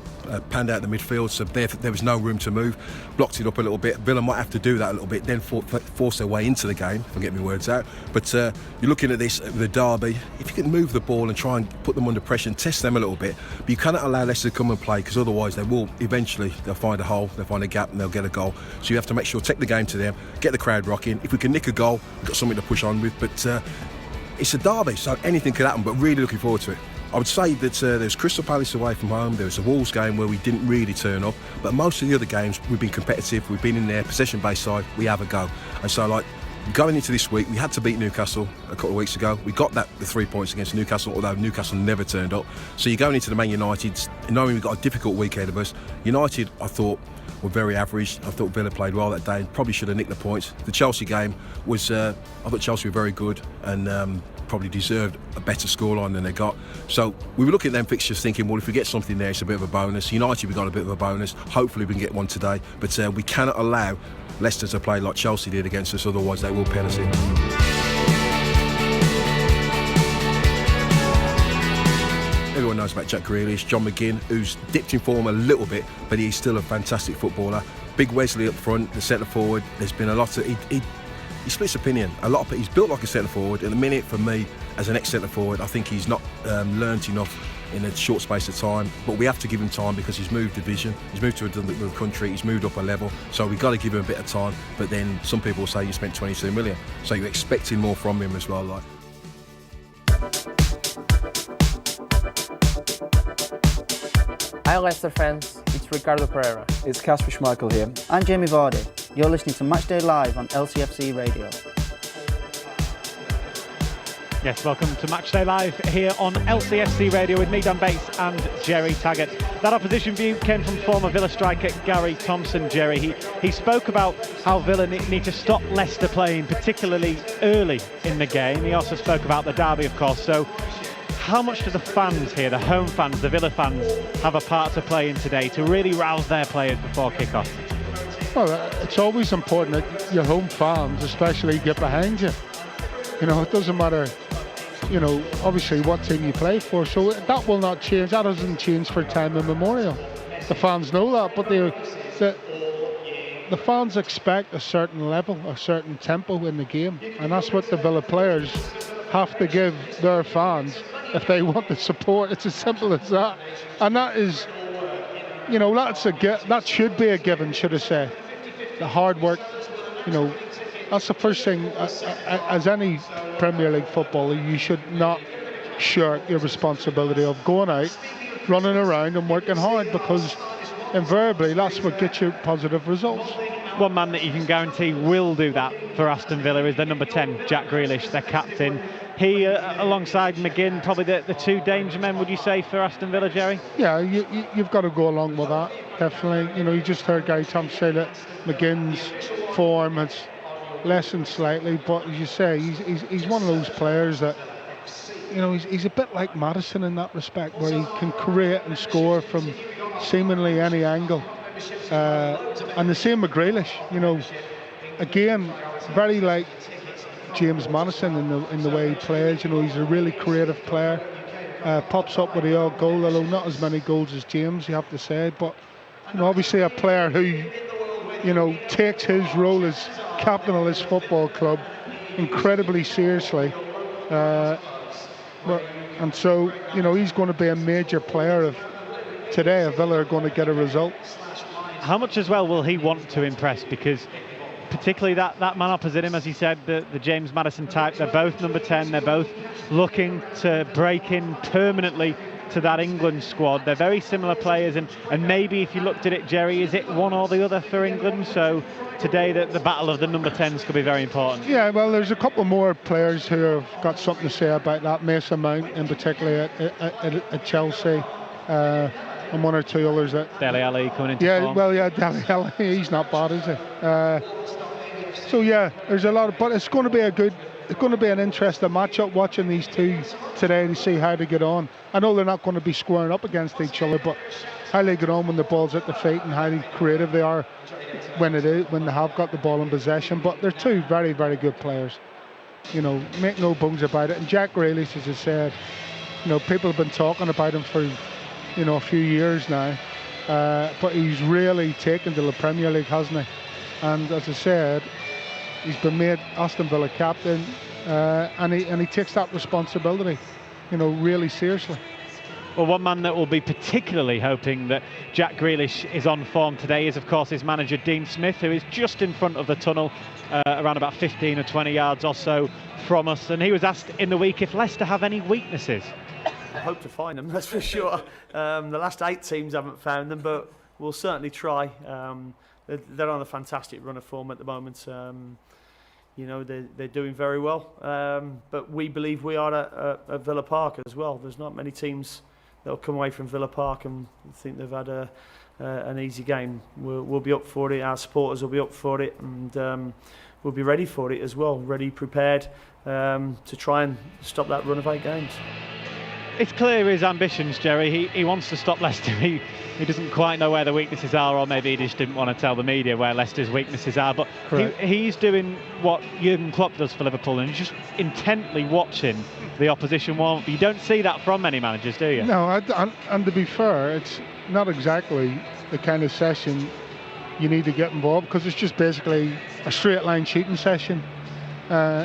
panned out the midfield, so there was no room to move. Blocked it up a little bit. Villa might have to do that a little bit, then force their way into the game, if I get my words out. But you're looking at this, the Derby, if you can move the ball and try and put them under pressure and test them a little bit, but you cannot allow Leicester to come and play, because otherwise they'll find a hole, they'll find a gap and they'll get a goal. So you have to make sure, take the game to them, get the crowd rocking. If we can nick a goal, we've got something to push on with. But it's a derby, so anything could happen, but really looking forward to it. I would say that there's Crystal Palace away from home, there was a Wolves game where we didn't really turn up, but most of the other games we've been competitive, we've been in their possession-based side, we have a go. And so, like, going into this week, we had to beat Newcastle a couple of weeks ago. We got the 3 points against Newcastle, although Newcastle never turned up. So you're going into the Man United, knowing we've got a difficult week ahead of us. United, I thought, were very average. I thought Villa played well that day and probably should have nicked the points. The Chelsea game was, I thought Chelsea were very good and probably deserved a better scoreline than they got. So we were looking at them fixtures thinking, well, if we get something there, it's a bit of a bonus. United, we got a bit of a bonus. Hopefully we can get one today. But we cannot allow Leicester to play like Chelsea did against us, otherwise they will pen us in. Everyone knows about Jack Grealish, John McGinn, who's dipped in form a little bit, but he's still a fantastic footballer. Big Wesley up front, the centre forward. There's been a lot of he splits opinion. He's built like a centre forward. At the minute, for me, as an ex-centre forward, I think he's not learnt enough in a short space of time. But we have to give him time because he's moved division, he's moved to another country, he's moved up a level. So we've got to give him a bit of time. But then some people say you spent 22 million, so you're expecting more from him as well. Like. Hi Leicester fans, it's Ricardo Pereira. It's Kasper Schmeichel here. I'm Jamie Vardy. You're listening to Matchday Live on LCFC Radio. Yes, welcome to Matchday Live here on LCFC Radio with me, Dan Bates, and Gerry Taggart. That opposition view came from former Villa striker Gerry Thompson. Gerry, he spoke about how Villa need to stop Leicester playing, particularly early in the game. He also spoke about the derby, of course. So how much do the fans here, the home fans, the Villa fans, have a part to play in today to really rouse their players before kick-off? Well, it's always important that your home fans especially get behind you. You know, it doesn't matter, you know, obviously what team you play for, so that will not change. That doesn't change for time immemorial. The fans know that, but the fans expect a certain level, a certain tempo in the game, and that's what the Villa players have to give their fans if they want the support. It's as simple as that. And that is, you know, that should be a given, should I say. The hard work, you know, that's the first thing. As any Premier League footballer, you should not shirk your responsibility of going out, running around and working hard, because invariably that's what gets you positive results. One man that you can guarantee will do that for Aston Villa is the number 10, Jack Grealish, their captain. He, alongside McGinn, probably the two danger men, would you say, for Aston Villa, Gerry? Yeah, you've got to go along with that, definitely. You know, you just heard Gerry Thompson say that McGinn's form has lessened slightly, but as you say, he's one of those players that, you know, he's a bit like Maddison in that respect, where he can create and score from seemingly any angle. And the same with Grealish. Again, very like James Maddison in the way he plays. He's a really creative player. Pops up with the odd goal, although not as many goals as James, you have to say. But obviously a player who takes his role as captain of his football club incredibly seriously. And so he's going to be a major player if today Villa are going to get a result. How much as well will he want to impress? Because particularly that man opposite him, as he said, the James Maddison type, they're both number 10, they're both looking to break in permanently to that England squad. They're very similar players, and maybe if you looked at it, Gerry, is it one or the other for England? So today the battle of the number 10s could be very important. Yeah, well, there's a couple more players who have got something to say about that. Mason Mount in particular at Chelsea, and one or two others that... Dele Alli coming into form. Dele Alli, he's not bad, is he? So yeah, there's a lot of... But it's going to be an interesting matchup watching these two today to see how they get on. I know they're not going to be squaring up against each other, but how they get on when the ball's at the feet and how creative they are when they have got the ball in possession. But they're two very, very good players. Make no bones about it. And Jack Grealish, as I said, people have been talking about him for a few years now, but he's really taken to the Premier League, hasn't he? And as I said, he's been made Aston Villa captain, and he takes that responsibility, really seriously. Well, one man that will be particularly hoping that Jack Grealish is on form today is, of course, his manager Dean Smith, who is just in front of the tunnel, around about 15 or 20 yards or so from us. And he was asked in the week if Leicester have any weaknesses. I hope to find them, that's for sure. The last 8 teams haven't found them, but we'll certainly try. They're on a fantastic run of form at the moment. They're doing very well. But we believe we are at Villa Park as well. There's not many teams that will come away from Villa Park and think they've had an easy game. We'll be up for it. Our supporters will be up for it, and we'll be ready for it as well. Ready, prepared to try and stop that run of 8 games. It's clear his ambitions, Gerry. He wants to stop Leicester. He doesn't quite know where the weaknesses are, or maybe he just didn't want to tell the media where Leicester's weaknesses are. But he's doing what Jurgen Klopp does for Liverpool, and he's just intently watching the opposition warm up. You don't see that from many managers, do you? No, and to be fair, it's not exactly the kind of session you need to get involved, because it's just basically a straight line shooting session.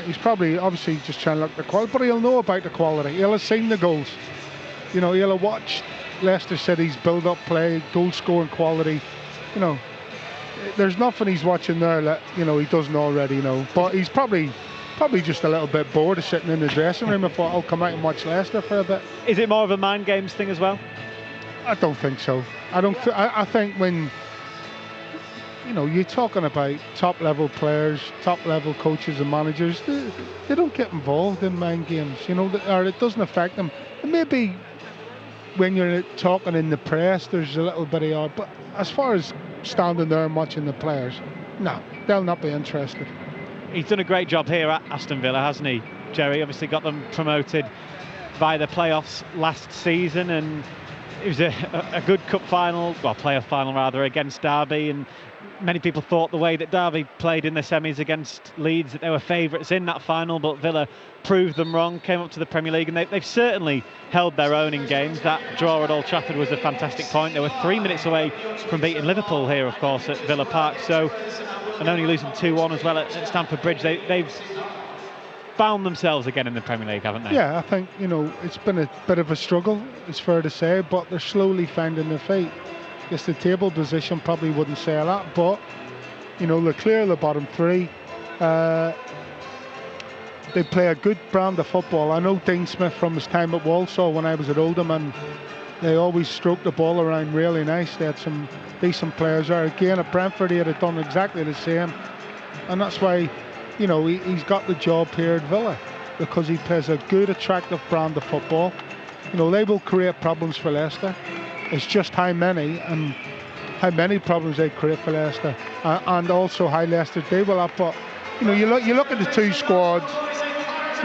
He's probably obviously just trying to look at the quality, but he'll know about the quality. He'll have seen the goals. He'll have watched Leicester City's build-up play, goal-scoring quality. There's nothing he's watching there that he doesn't already know. But he's probably just a little bit bored of sitting in the dressing room and thought, I'll come out and watch Leicester for a bit. Is it more of a mind games thing as well? I don't think so. I think when you're talking about top-level players, top-level coaches and managers, they don't get involved in mind games, or it doesn't affect them. And maybe when you're talking in the press, there's a little bit of odd, but as far as standing there and watching the players, no, they'll not be interested. He's done a great job here at Aston Villa, hasn't he, Gerry? Obviously got them promoted by the playoffs last season, and it was a good cup final, well, playoff final rather, against Derby, and many people thought the way that Derby played in the semis against Leeds that they were favourites in that final, but Villa proved them wrong, came up to the Premier League, and they've certainly held their own in games. That draw at Old Trafford was a fantastic point. They were 3 minutes away from beating Liverpool here, of course, at Villa Park, and only losing 2-1 as well at Stamford Bridge. They've found themselves again in the Premier League, haven't they? Yeah, I think, it's been a bit of a struggle, it's fair to say, but they're slowly finding their feet. I guess the table position probably wouldn't say that, but they're clear of the bottom 3. They play a good brand of football. I know Dean Smith from his time at Walsall when I was at Oldham, and they always stroked the ball around really nice. They had some decent players there. Again, at Brentford, he had done exactly the same, and that's why he's got the job here at Villa, because he plays a good, attractive brand of football. They will create problems for Leicester. It's just how many problems they create for Leicester, and also how Leicester they will have. But you look at the two squads.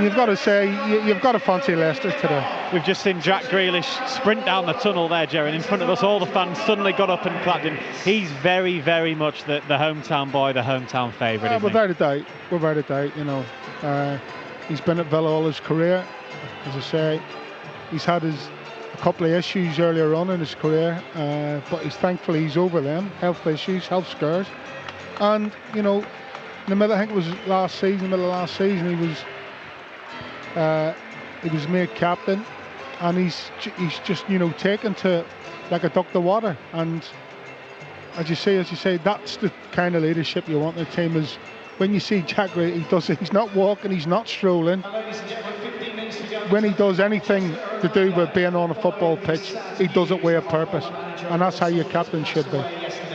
you've got to say, you've got to fancy Leicester today. We've just seen Jack Grealish sprint down the tunnel there, Gerry, and in front of us all the fans suddenly got up and clapped him. He's very, very much the hometown boy, the hometown favourite, isn't without a doubt, without a doubt, you know. He's been at Villa all his career, as I say. He's had a couple of issues earlier on in his career, but thankfully he's over them, health issues, health scares. And, you know, in the middle, I think it was middle of last season, he was made captain, and he's just, you know, taken to like a duck to water. And as you say, that's the kind of leadership you want in the team. Is when you see Jack, he's not walking, he's not strolling. When he does anything to do with being on a football pitch, he does it with a purpose, and that's how your captain should be.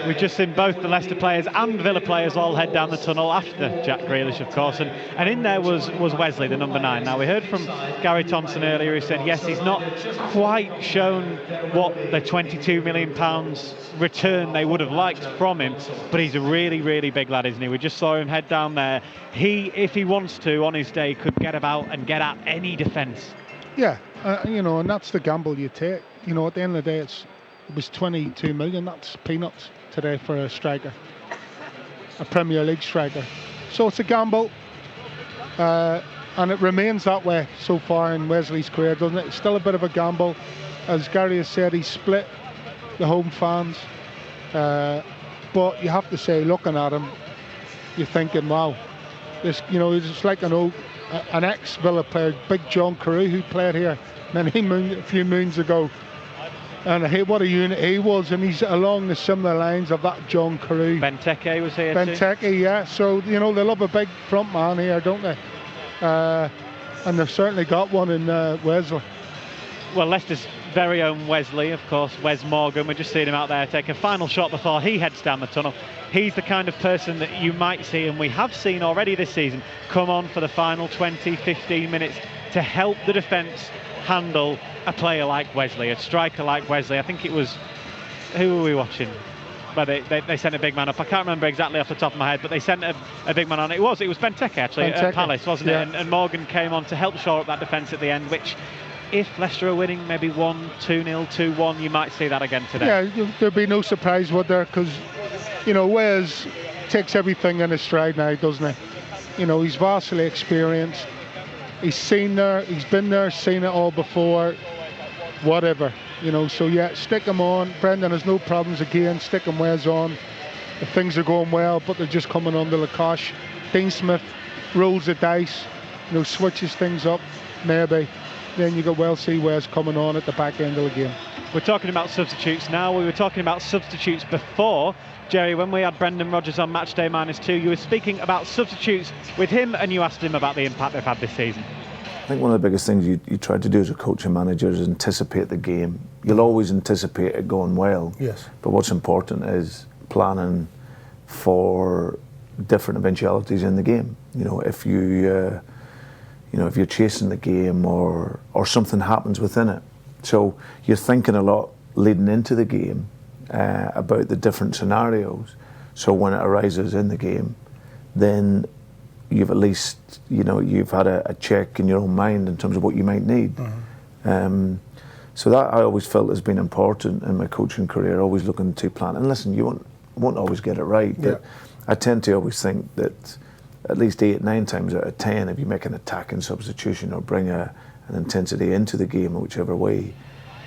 We've just seen both the Leicester players and Villa players all head down the tunnel after Jack Grealish, of course, and in there was Wesley, the number 9. Now, we heard from Gary Thompson earlier, who said, yes, he's not quite shown what the £22 million return they would have liked from him, but he's a really, really big lad, isn't he? We just saw him head down there. He, if he wants to, on his day, could get about and get at any defence. Yeah, you know, and that's the gamble you take. You know, at the end of the day, it was 22 million, that's peanuts today for a striker, a Premier League striker. So it's a gamble, and it remains that way so far in Wesley's career, doesn't it? It's still a bit of a gamble. As Gary has said, he split the home fans, but you have to say, looking at him, you're thinking, wow, this, you know, he's like an ex-Villa player, Big John Carew, who played here a few moons ago. And what a unit he was, and he's along the similar lines of that John Carew. Benteke was here too. Yeah. So, you know, they love a big front man here, don't they? And they've certainly got one in Wesley. Well, Leicester's very own Wesley, of course, Wes Morgan. We're just seeing him out there take a final shot before he heads down the tunnel. He's the kind of person that you might see, and we have seen already this season, come on for the final 20, 15 minutes to help the defence handle a player like Wesley, a striker like Wesley. I think it was, who were we watching? Well, they sent a big man up. I can't remember exactly off the top of my head, but they sent a big man on. It was Benteke actually at Palace, wasn't it? And Morgan came on to help shore up that defence at the end, which, if Leicester are winning maybe 1-2-0, 2-1, you might see that again today. Yeah, there'd be no surprise, would there? Because, you know, Wes takes everything in his stride now, doesn't he? You know, he's vastly experienced. He's been there, seen it all before, whatever, you know. So yeah, stick him on. Brendan has no problems again. Stick him Wes on. If things are going well, but they're just coming under the cosh. Dean Smith rolls the dice, you know, switches things up, maybe. Then you got see Wes coming on at the back end of the game. We're talking about substitutes now. We were talking about substitutes before. Jerry, when we had Brendan Rodgers on Matchday -2, you were speaking about substitutes with him, and you asked him about the impact they've had this season. I think one of the biggest things you try to do as a coach and manager is anticipate the game. You'll always anticipate it going well. Yes. But what's important is planning for different eventualities in the game. You know, if if you're chasing the game or something happens within it. So you're thinking a lot leading into the game about the different scenarios. So when it arises in the game, then you've at least, you know, you've had a check in your own mind in terms of what you might need. Mm-hmm. So that I always felt has been important in my coaching career, always looking to plan. And listen, you won't always get it right, but I tend to always think that at least 8-9 times out of 10, if you make an attacking substitution or bring an intensity into the game in whichever way,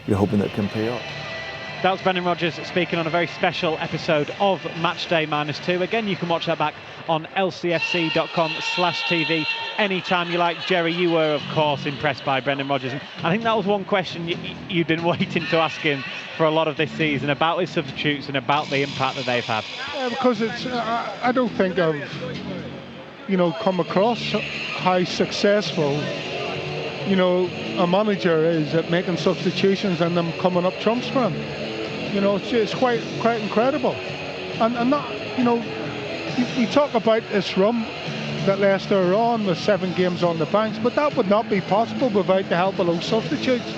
you're hoping that it can pay off. That was Brendan Rodgers speaking on a very special episode of Matchday -2. Again, you can watch that back on lcfc.com/TV anytime you like. Gerry, you were, of course, impressed by Brendan Rodgers. And I think that was one question you'd been waiting to ask him for a lot of this season, about his substitutes and about the impact that they've had. Yeah, because it's, I don't think I've, you know, come across how successful, you know, a manager is at making substitutions and them coming up trumps for him. You know, it's quite incredible. And that, you know, you talk about this run that Leicester are on with 7 games on the banks, but that would not be possible without the help of those substitutes.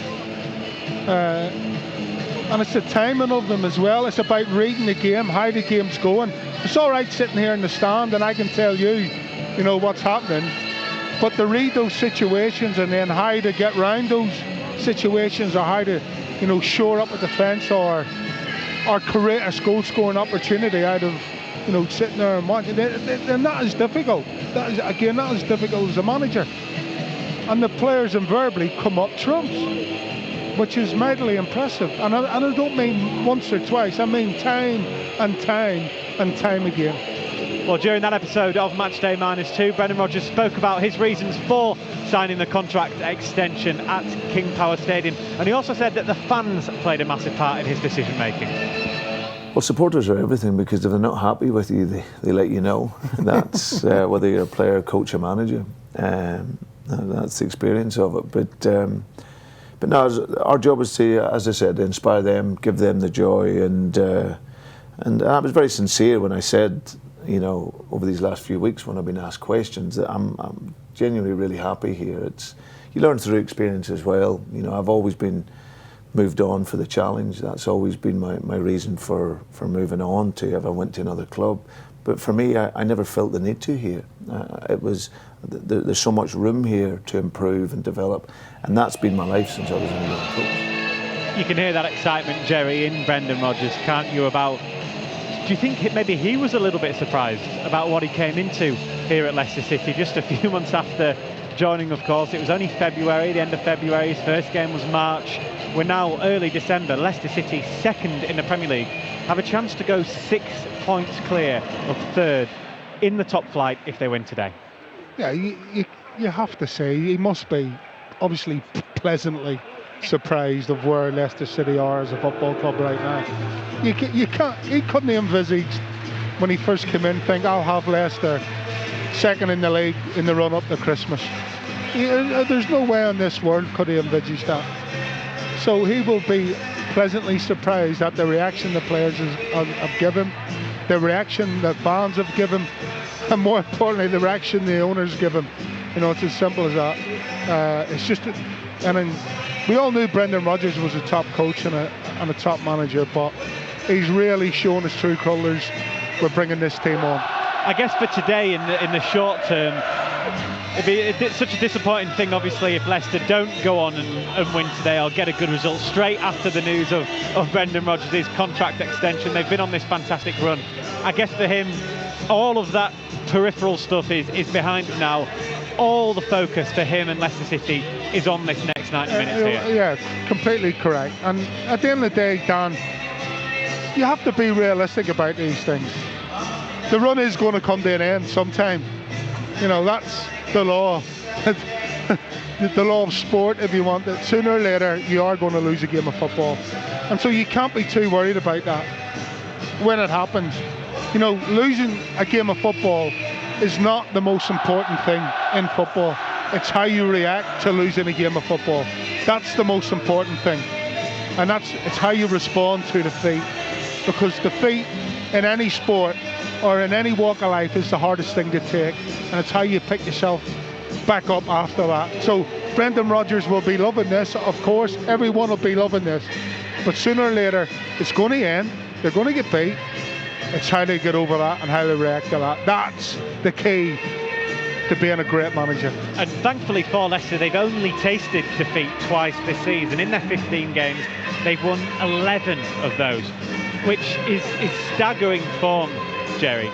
And it's the timing of them as well. It's about reading the game, how the game's going. It's all right sitting here in the stand and I can tell you, you know, what's happening. But to read those situations and then how to get round those situations, or how to, shore up a defence or create a goal-scoring opportunity out of, sitting there and watching, they're not as difficult. That is, again, not as difficult as a manager. And the players invariably come up trumps, which is mightily impressive. And I don't mean once or twice, I mean time and time and time again. Well, during that episode of Matchday -2, Brendan Rodgers spoke about his reasons for signing the contract extension at King Power Stadium, and he also said that the fans played a massive part in his decision making. Well, supporters are everything, because if they're not happy with you, they let you know. That's whether you're a player, coach or manager. That's the experience of it. But no, our job is to, as I said, inspire them, give them the joy, and I was very sincere when I said, over these last few weeks when I've been asked questions, that I'm genuinely really happy here. You learn through experience as well. I've always been moved on for the challenge. That's always been my reason for moving on to if I went to another club. But for me, I never felt the need to here. There's so much room here to improve and develop, and that's been my life since I was a young coach. You can hear that excitement, Gerry, in Brendan Rodgers, can't you, about... Do you think maybe he was a little bit surprised about what he came into here at Leicester City just a few months after joining, of course? It was only February, the end of February. His first game was March. We're now early December. Leicester City, second in the Premier League, have a chance to go 6 points clear of third in the top flight if they win today. Yeah, you have to say he must be obviously pleasantly surprised of where Leicester City are as a football club right now. He couldn't envisage when he first came in, think I'll have Leicester second in the league in the run up to Christmas. There's no way in this world could he envisage that. So he will be pleasantly surprised at the reaction the players have given, the reaction that fans have given, and more importantly the reaction the owners give him. It's as simple as that. It's just, we all knew Brendan Rodgers was a top coach and a top manager, but he's really shown his true colours with bringing this team on. I guess for today, in the short term, it'd be such a disappointing thing, obviously, if Leicester don't go on and win today or get a good result straight after the news of Brendan Rodgers' contract extension. They've been on this fantastic run. I guess for him, all of that peripheral stuff is behind him now. All the focus for him and Leicester City is on this next 90 minutes here. Yeah, completely correct. And at the end of the day, Dan, you have to be realistic about these things. The run is going to come to an end sometime. That's the law. The law of sport, if you want it. Sooner or later, you are going to lose a game of football. And so you can't be too worried about that when it happens. Losing a game of football is not the most important thing in football. It's how you react to losing a game of football. That's the most important thing. And it's how you respond to defeat. Because defeat in any sport or in any walk of life is the hardest thing to take. And it's how you pick yourself back up after that. So Brendan Rodgers will be loving this. Of course, everyone will be loving this. But sooner or later, it's going to end. They're going to get beat. It's how they get over that and how they react to that. That's the key to being a great manager. And thankfully for Leicester, they've only tasted defeat twice this season. In their 15 games, they've won 11 of those, which is staggering form, Gerry.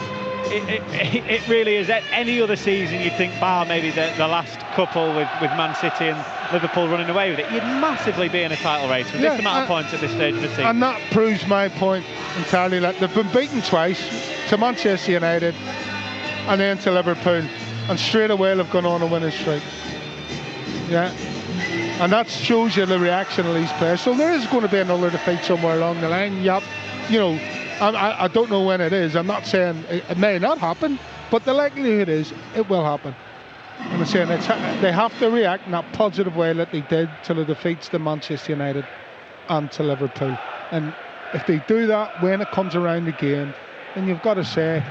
It really is. At any other season, you'd think, bar maybe the last couple with Man City and Liverpool running away with it, you'd massively be in a title race with this amount of points at this stage of the season. And that proves my point entirely. That they've been beaten twice, to Manchester United and then to Liverpool, and straight away they've gone on a winning streak. Yeah, and that shows you the reaction of these players. So there is going to be another defeat somewhere along the line. Yep, I don't know when it is. I'm not saying it may not happen, but the likelihood is it will happen. And I'm saying they have to react in that positive way that they did to the defeats to Manchester United and to Liverpool. And if they do that when it comes around again, then you've got to say,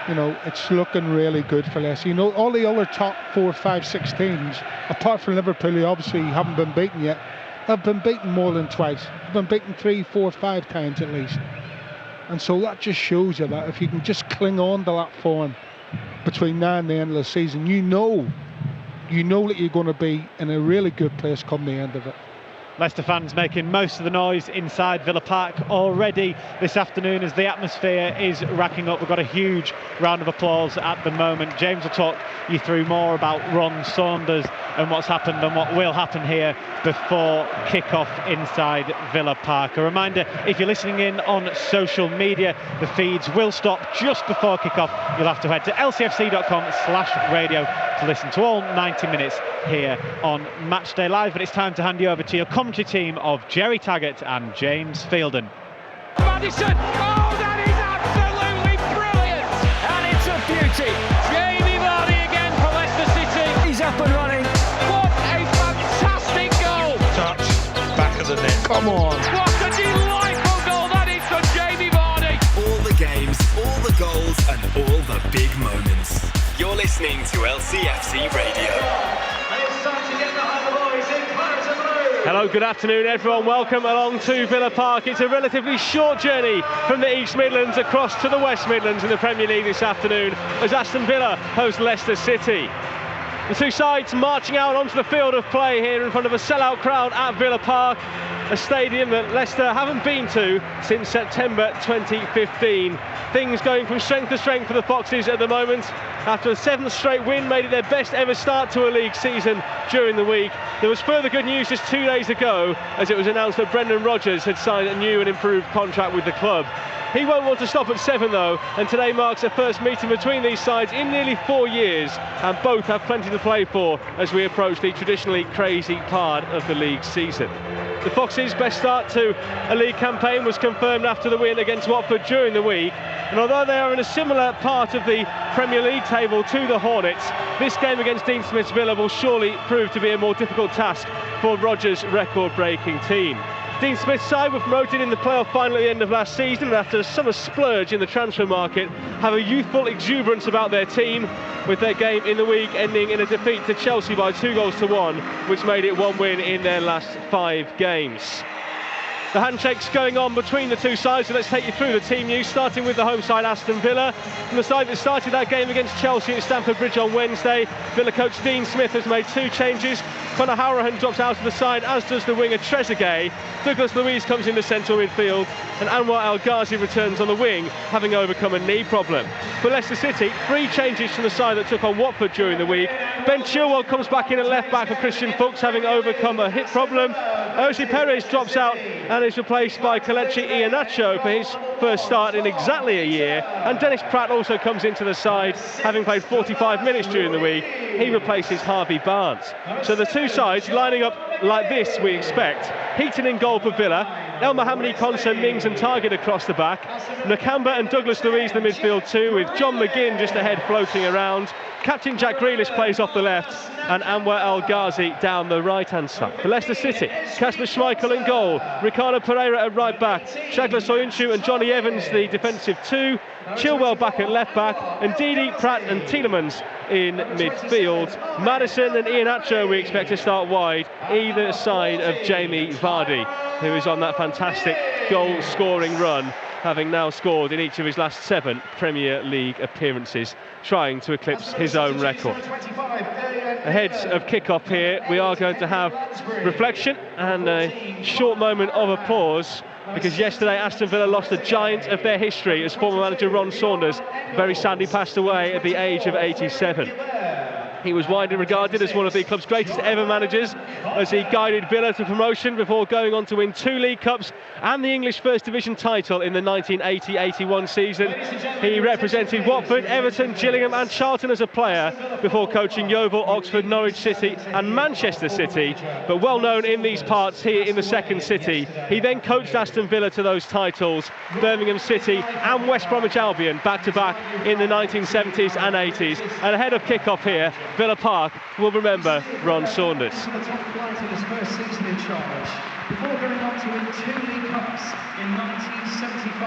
it's looking really good for Leicester. All the other top 4, 5, 6 teams, apart from Liverpool, who obviously haven't been beaten yet, have been beaten more than twice. They've been beaten 3, 4, 5 times at least. And so that just shows you that if you can just cling on to that form between now and the end of the season, you know that you're going to be in a really good place come the end of it. Leicester fans making most of the noise inside Villa Park already this afternoon as the atmosphere is racking up. We've got a huge round of applause at the moment. James will talk you through more about Ron Saunders and what's happened and what will happen here before kick-off inside Villa Park. A reminder, if you're listening in on social media, the feeds will stop just before kick-off. You'll have to head to lcfc.com/radio to listen to all 90 minutes here on Matchday Live. But it's time to hand you over to your commentary team of Gerry Taggart and James Fielden. Madison, oh, that is absolutely brilliant, and it's a beauty. Jamie Vardy again for Leicester City. He's up and running. What a fantastic goal! Touch, back of the net. Come on. What a delightful goal that is for Jamie Vardy. All the games, all the goals, and all the big moments. You're listening to LCFC Radio. Hello, good afternoon everyone, welcome along to Villa Park. It's a relatively short journey from the East Midlands across to the West Midlands in the Premier League this afternoon as Aston Villa host Leicester City. The two sides marching out onto the field of play here in front of a sellout crowd at Villa Park, a stadium that Leicester haven't been to since September 2015. Things going from strength to strength for the Foxes at the moment. After a 7th straight win, made it their best ever start to a league season during the week. There was further good news just 2 days ago as it was announced that Brendan Rodgers had signed a new and improved contract with the club. He won't want to stop at 7 though, and today marks a first meeting between these sides in nearly 4 years, and both have plenty to play for as we approach the traditionally crazy part of the league season. The Foxes' best start to a league campaign was confirmed after the win against Watford during the week, and although they are in a similar part of the Premier League table to the Hornets, this game against Dean Smith's Villa will surely prove to be a more difficult task for Rodgers' record-breaking team. Dean Smith's side were promoted in the playoff final at the end of last season, and after a summer splurge in the transfer market, have a youthful exuberance about their team, with their game in the week ending in a defeat to Chelsea by 2-1, which made it 1 win in their last 5 games. The handshake's going on between the two sides, so let's take you through the team news, starting with the home side Aston Villa. From the side that started that game against Chelsea at Stamford Bridge on Wednesday, Villa coach Dean Smith has made 2 changes. Conor Hourihane drops out of the side, as does the winger Trezeguet. Douglas Luiz comes into central midfield, and Anwar El Ghazi returns on the wing, having overcome a knee problem. For Leicester City, 3 changes from the side that took on Watford during the week. Ben Chilwell comes back in at left back for Christian Fuchs, having overcome a hip problem. Osi Perez drops out and is replaced by Kelechi Iheanacho for his first start in exactly a year, and Dennis Pratt also comes into the side, having played 45 minutes during the week. He replaces Harvey Barnes. So the two sides lining up like this, we expect. Heaton in goal for Villa, El Mohammadi, Konsa, Mings and Target across the back, Nakamba and Douglas Luiz the midfield too, with John McGinn just ahead floating around. Captain Jack Grealish plays off the left, and Anwar El Ghazi down the right-hand side. For Leicester City, Kasper Schmeichel in goal, Ricardo Pereira at right back, Shagla Soyuncu and Johnny Evans the defensive 2, Chilwell back at left back, and Didi, Pratt and Tielemans in midfield. Maddison and Iheanacho we expect to start wide, either side of Jamie Vardy, who is on that fantastic goal-scoring run, having now scored in each of his last 7 Premier League appearances, trying to eclipse his own record. Ahead of kick-off here, we are going to have reflection and a short moment of applause, because yesterday Aston Villa lost the giant of their history as former manager Ron Saunders very sadly passed away at the age of 87. He was widely regarded as one of the club's greatest ever managers, as he guided Villa to promotion before going on to win 2 League Cups and the English First Division title in the 1980-81 season. He represented Watford, Everton, Gillingham and Charlton as a player before coaching Yeovil, Oxford, Norwich City and Manchester City, but well known in these parts here in the second city. He then coached Aston Villa to those titles, Birmingham City and West Bromwich Albion back-to-back in the 1970s and 80s. And ahead of kick-off here, Villa Park will remember Ron Saunders. To the top flight in his first season in charge, before going on to win 2 League Cups in 1975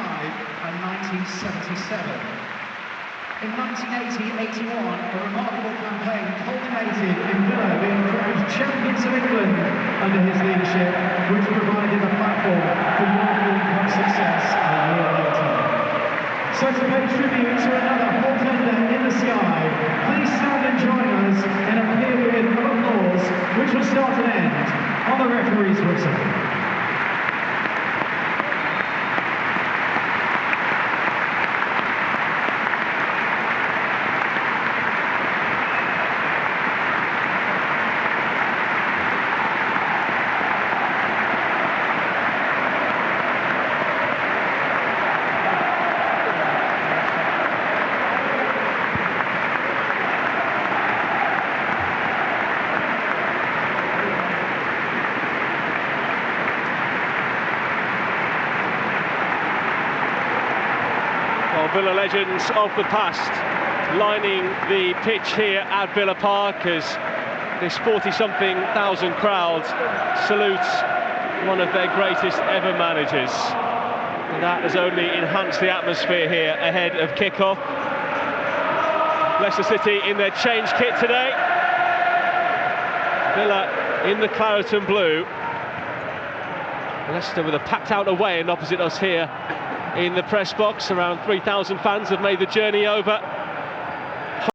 and 1977. In 1980-81, a remarkable campaign culminated in Villa being crowned champions of England under his leadership, which provided a platform for European Cup success a year later. So to pay tribute to another portender in the sky, please stand and join us in a period referee's whistle. Villa legends of the past lining the pitch here at Villa Park as this 40-something thousand crowd salutes one of their greatest ever managers. And that has only enhanced the atmosphere here ahead of kick-off. Leicester City in their change kit today. Villa in the claret and blue. Leicester with a packed out away and opposite us here in the press box. Around 3,000 fans have made the journey over.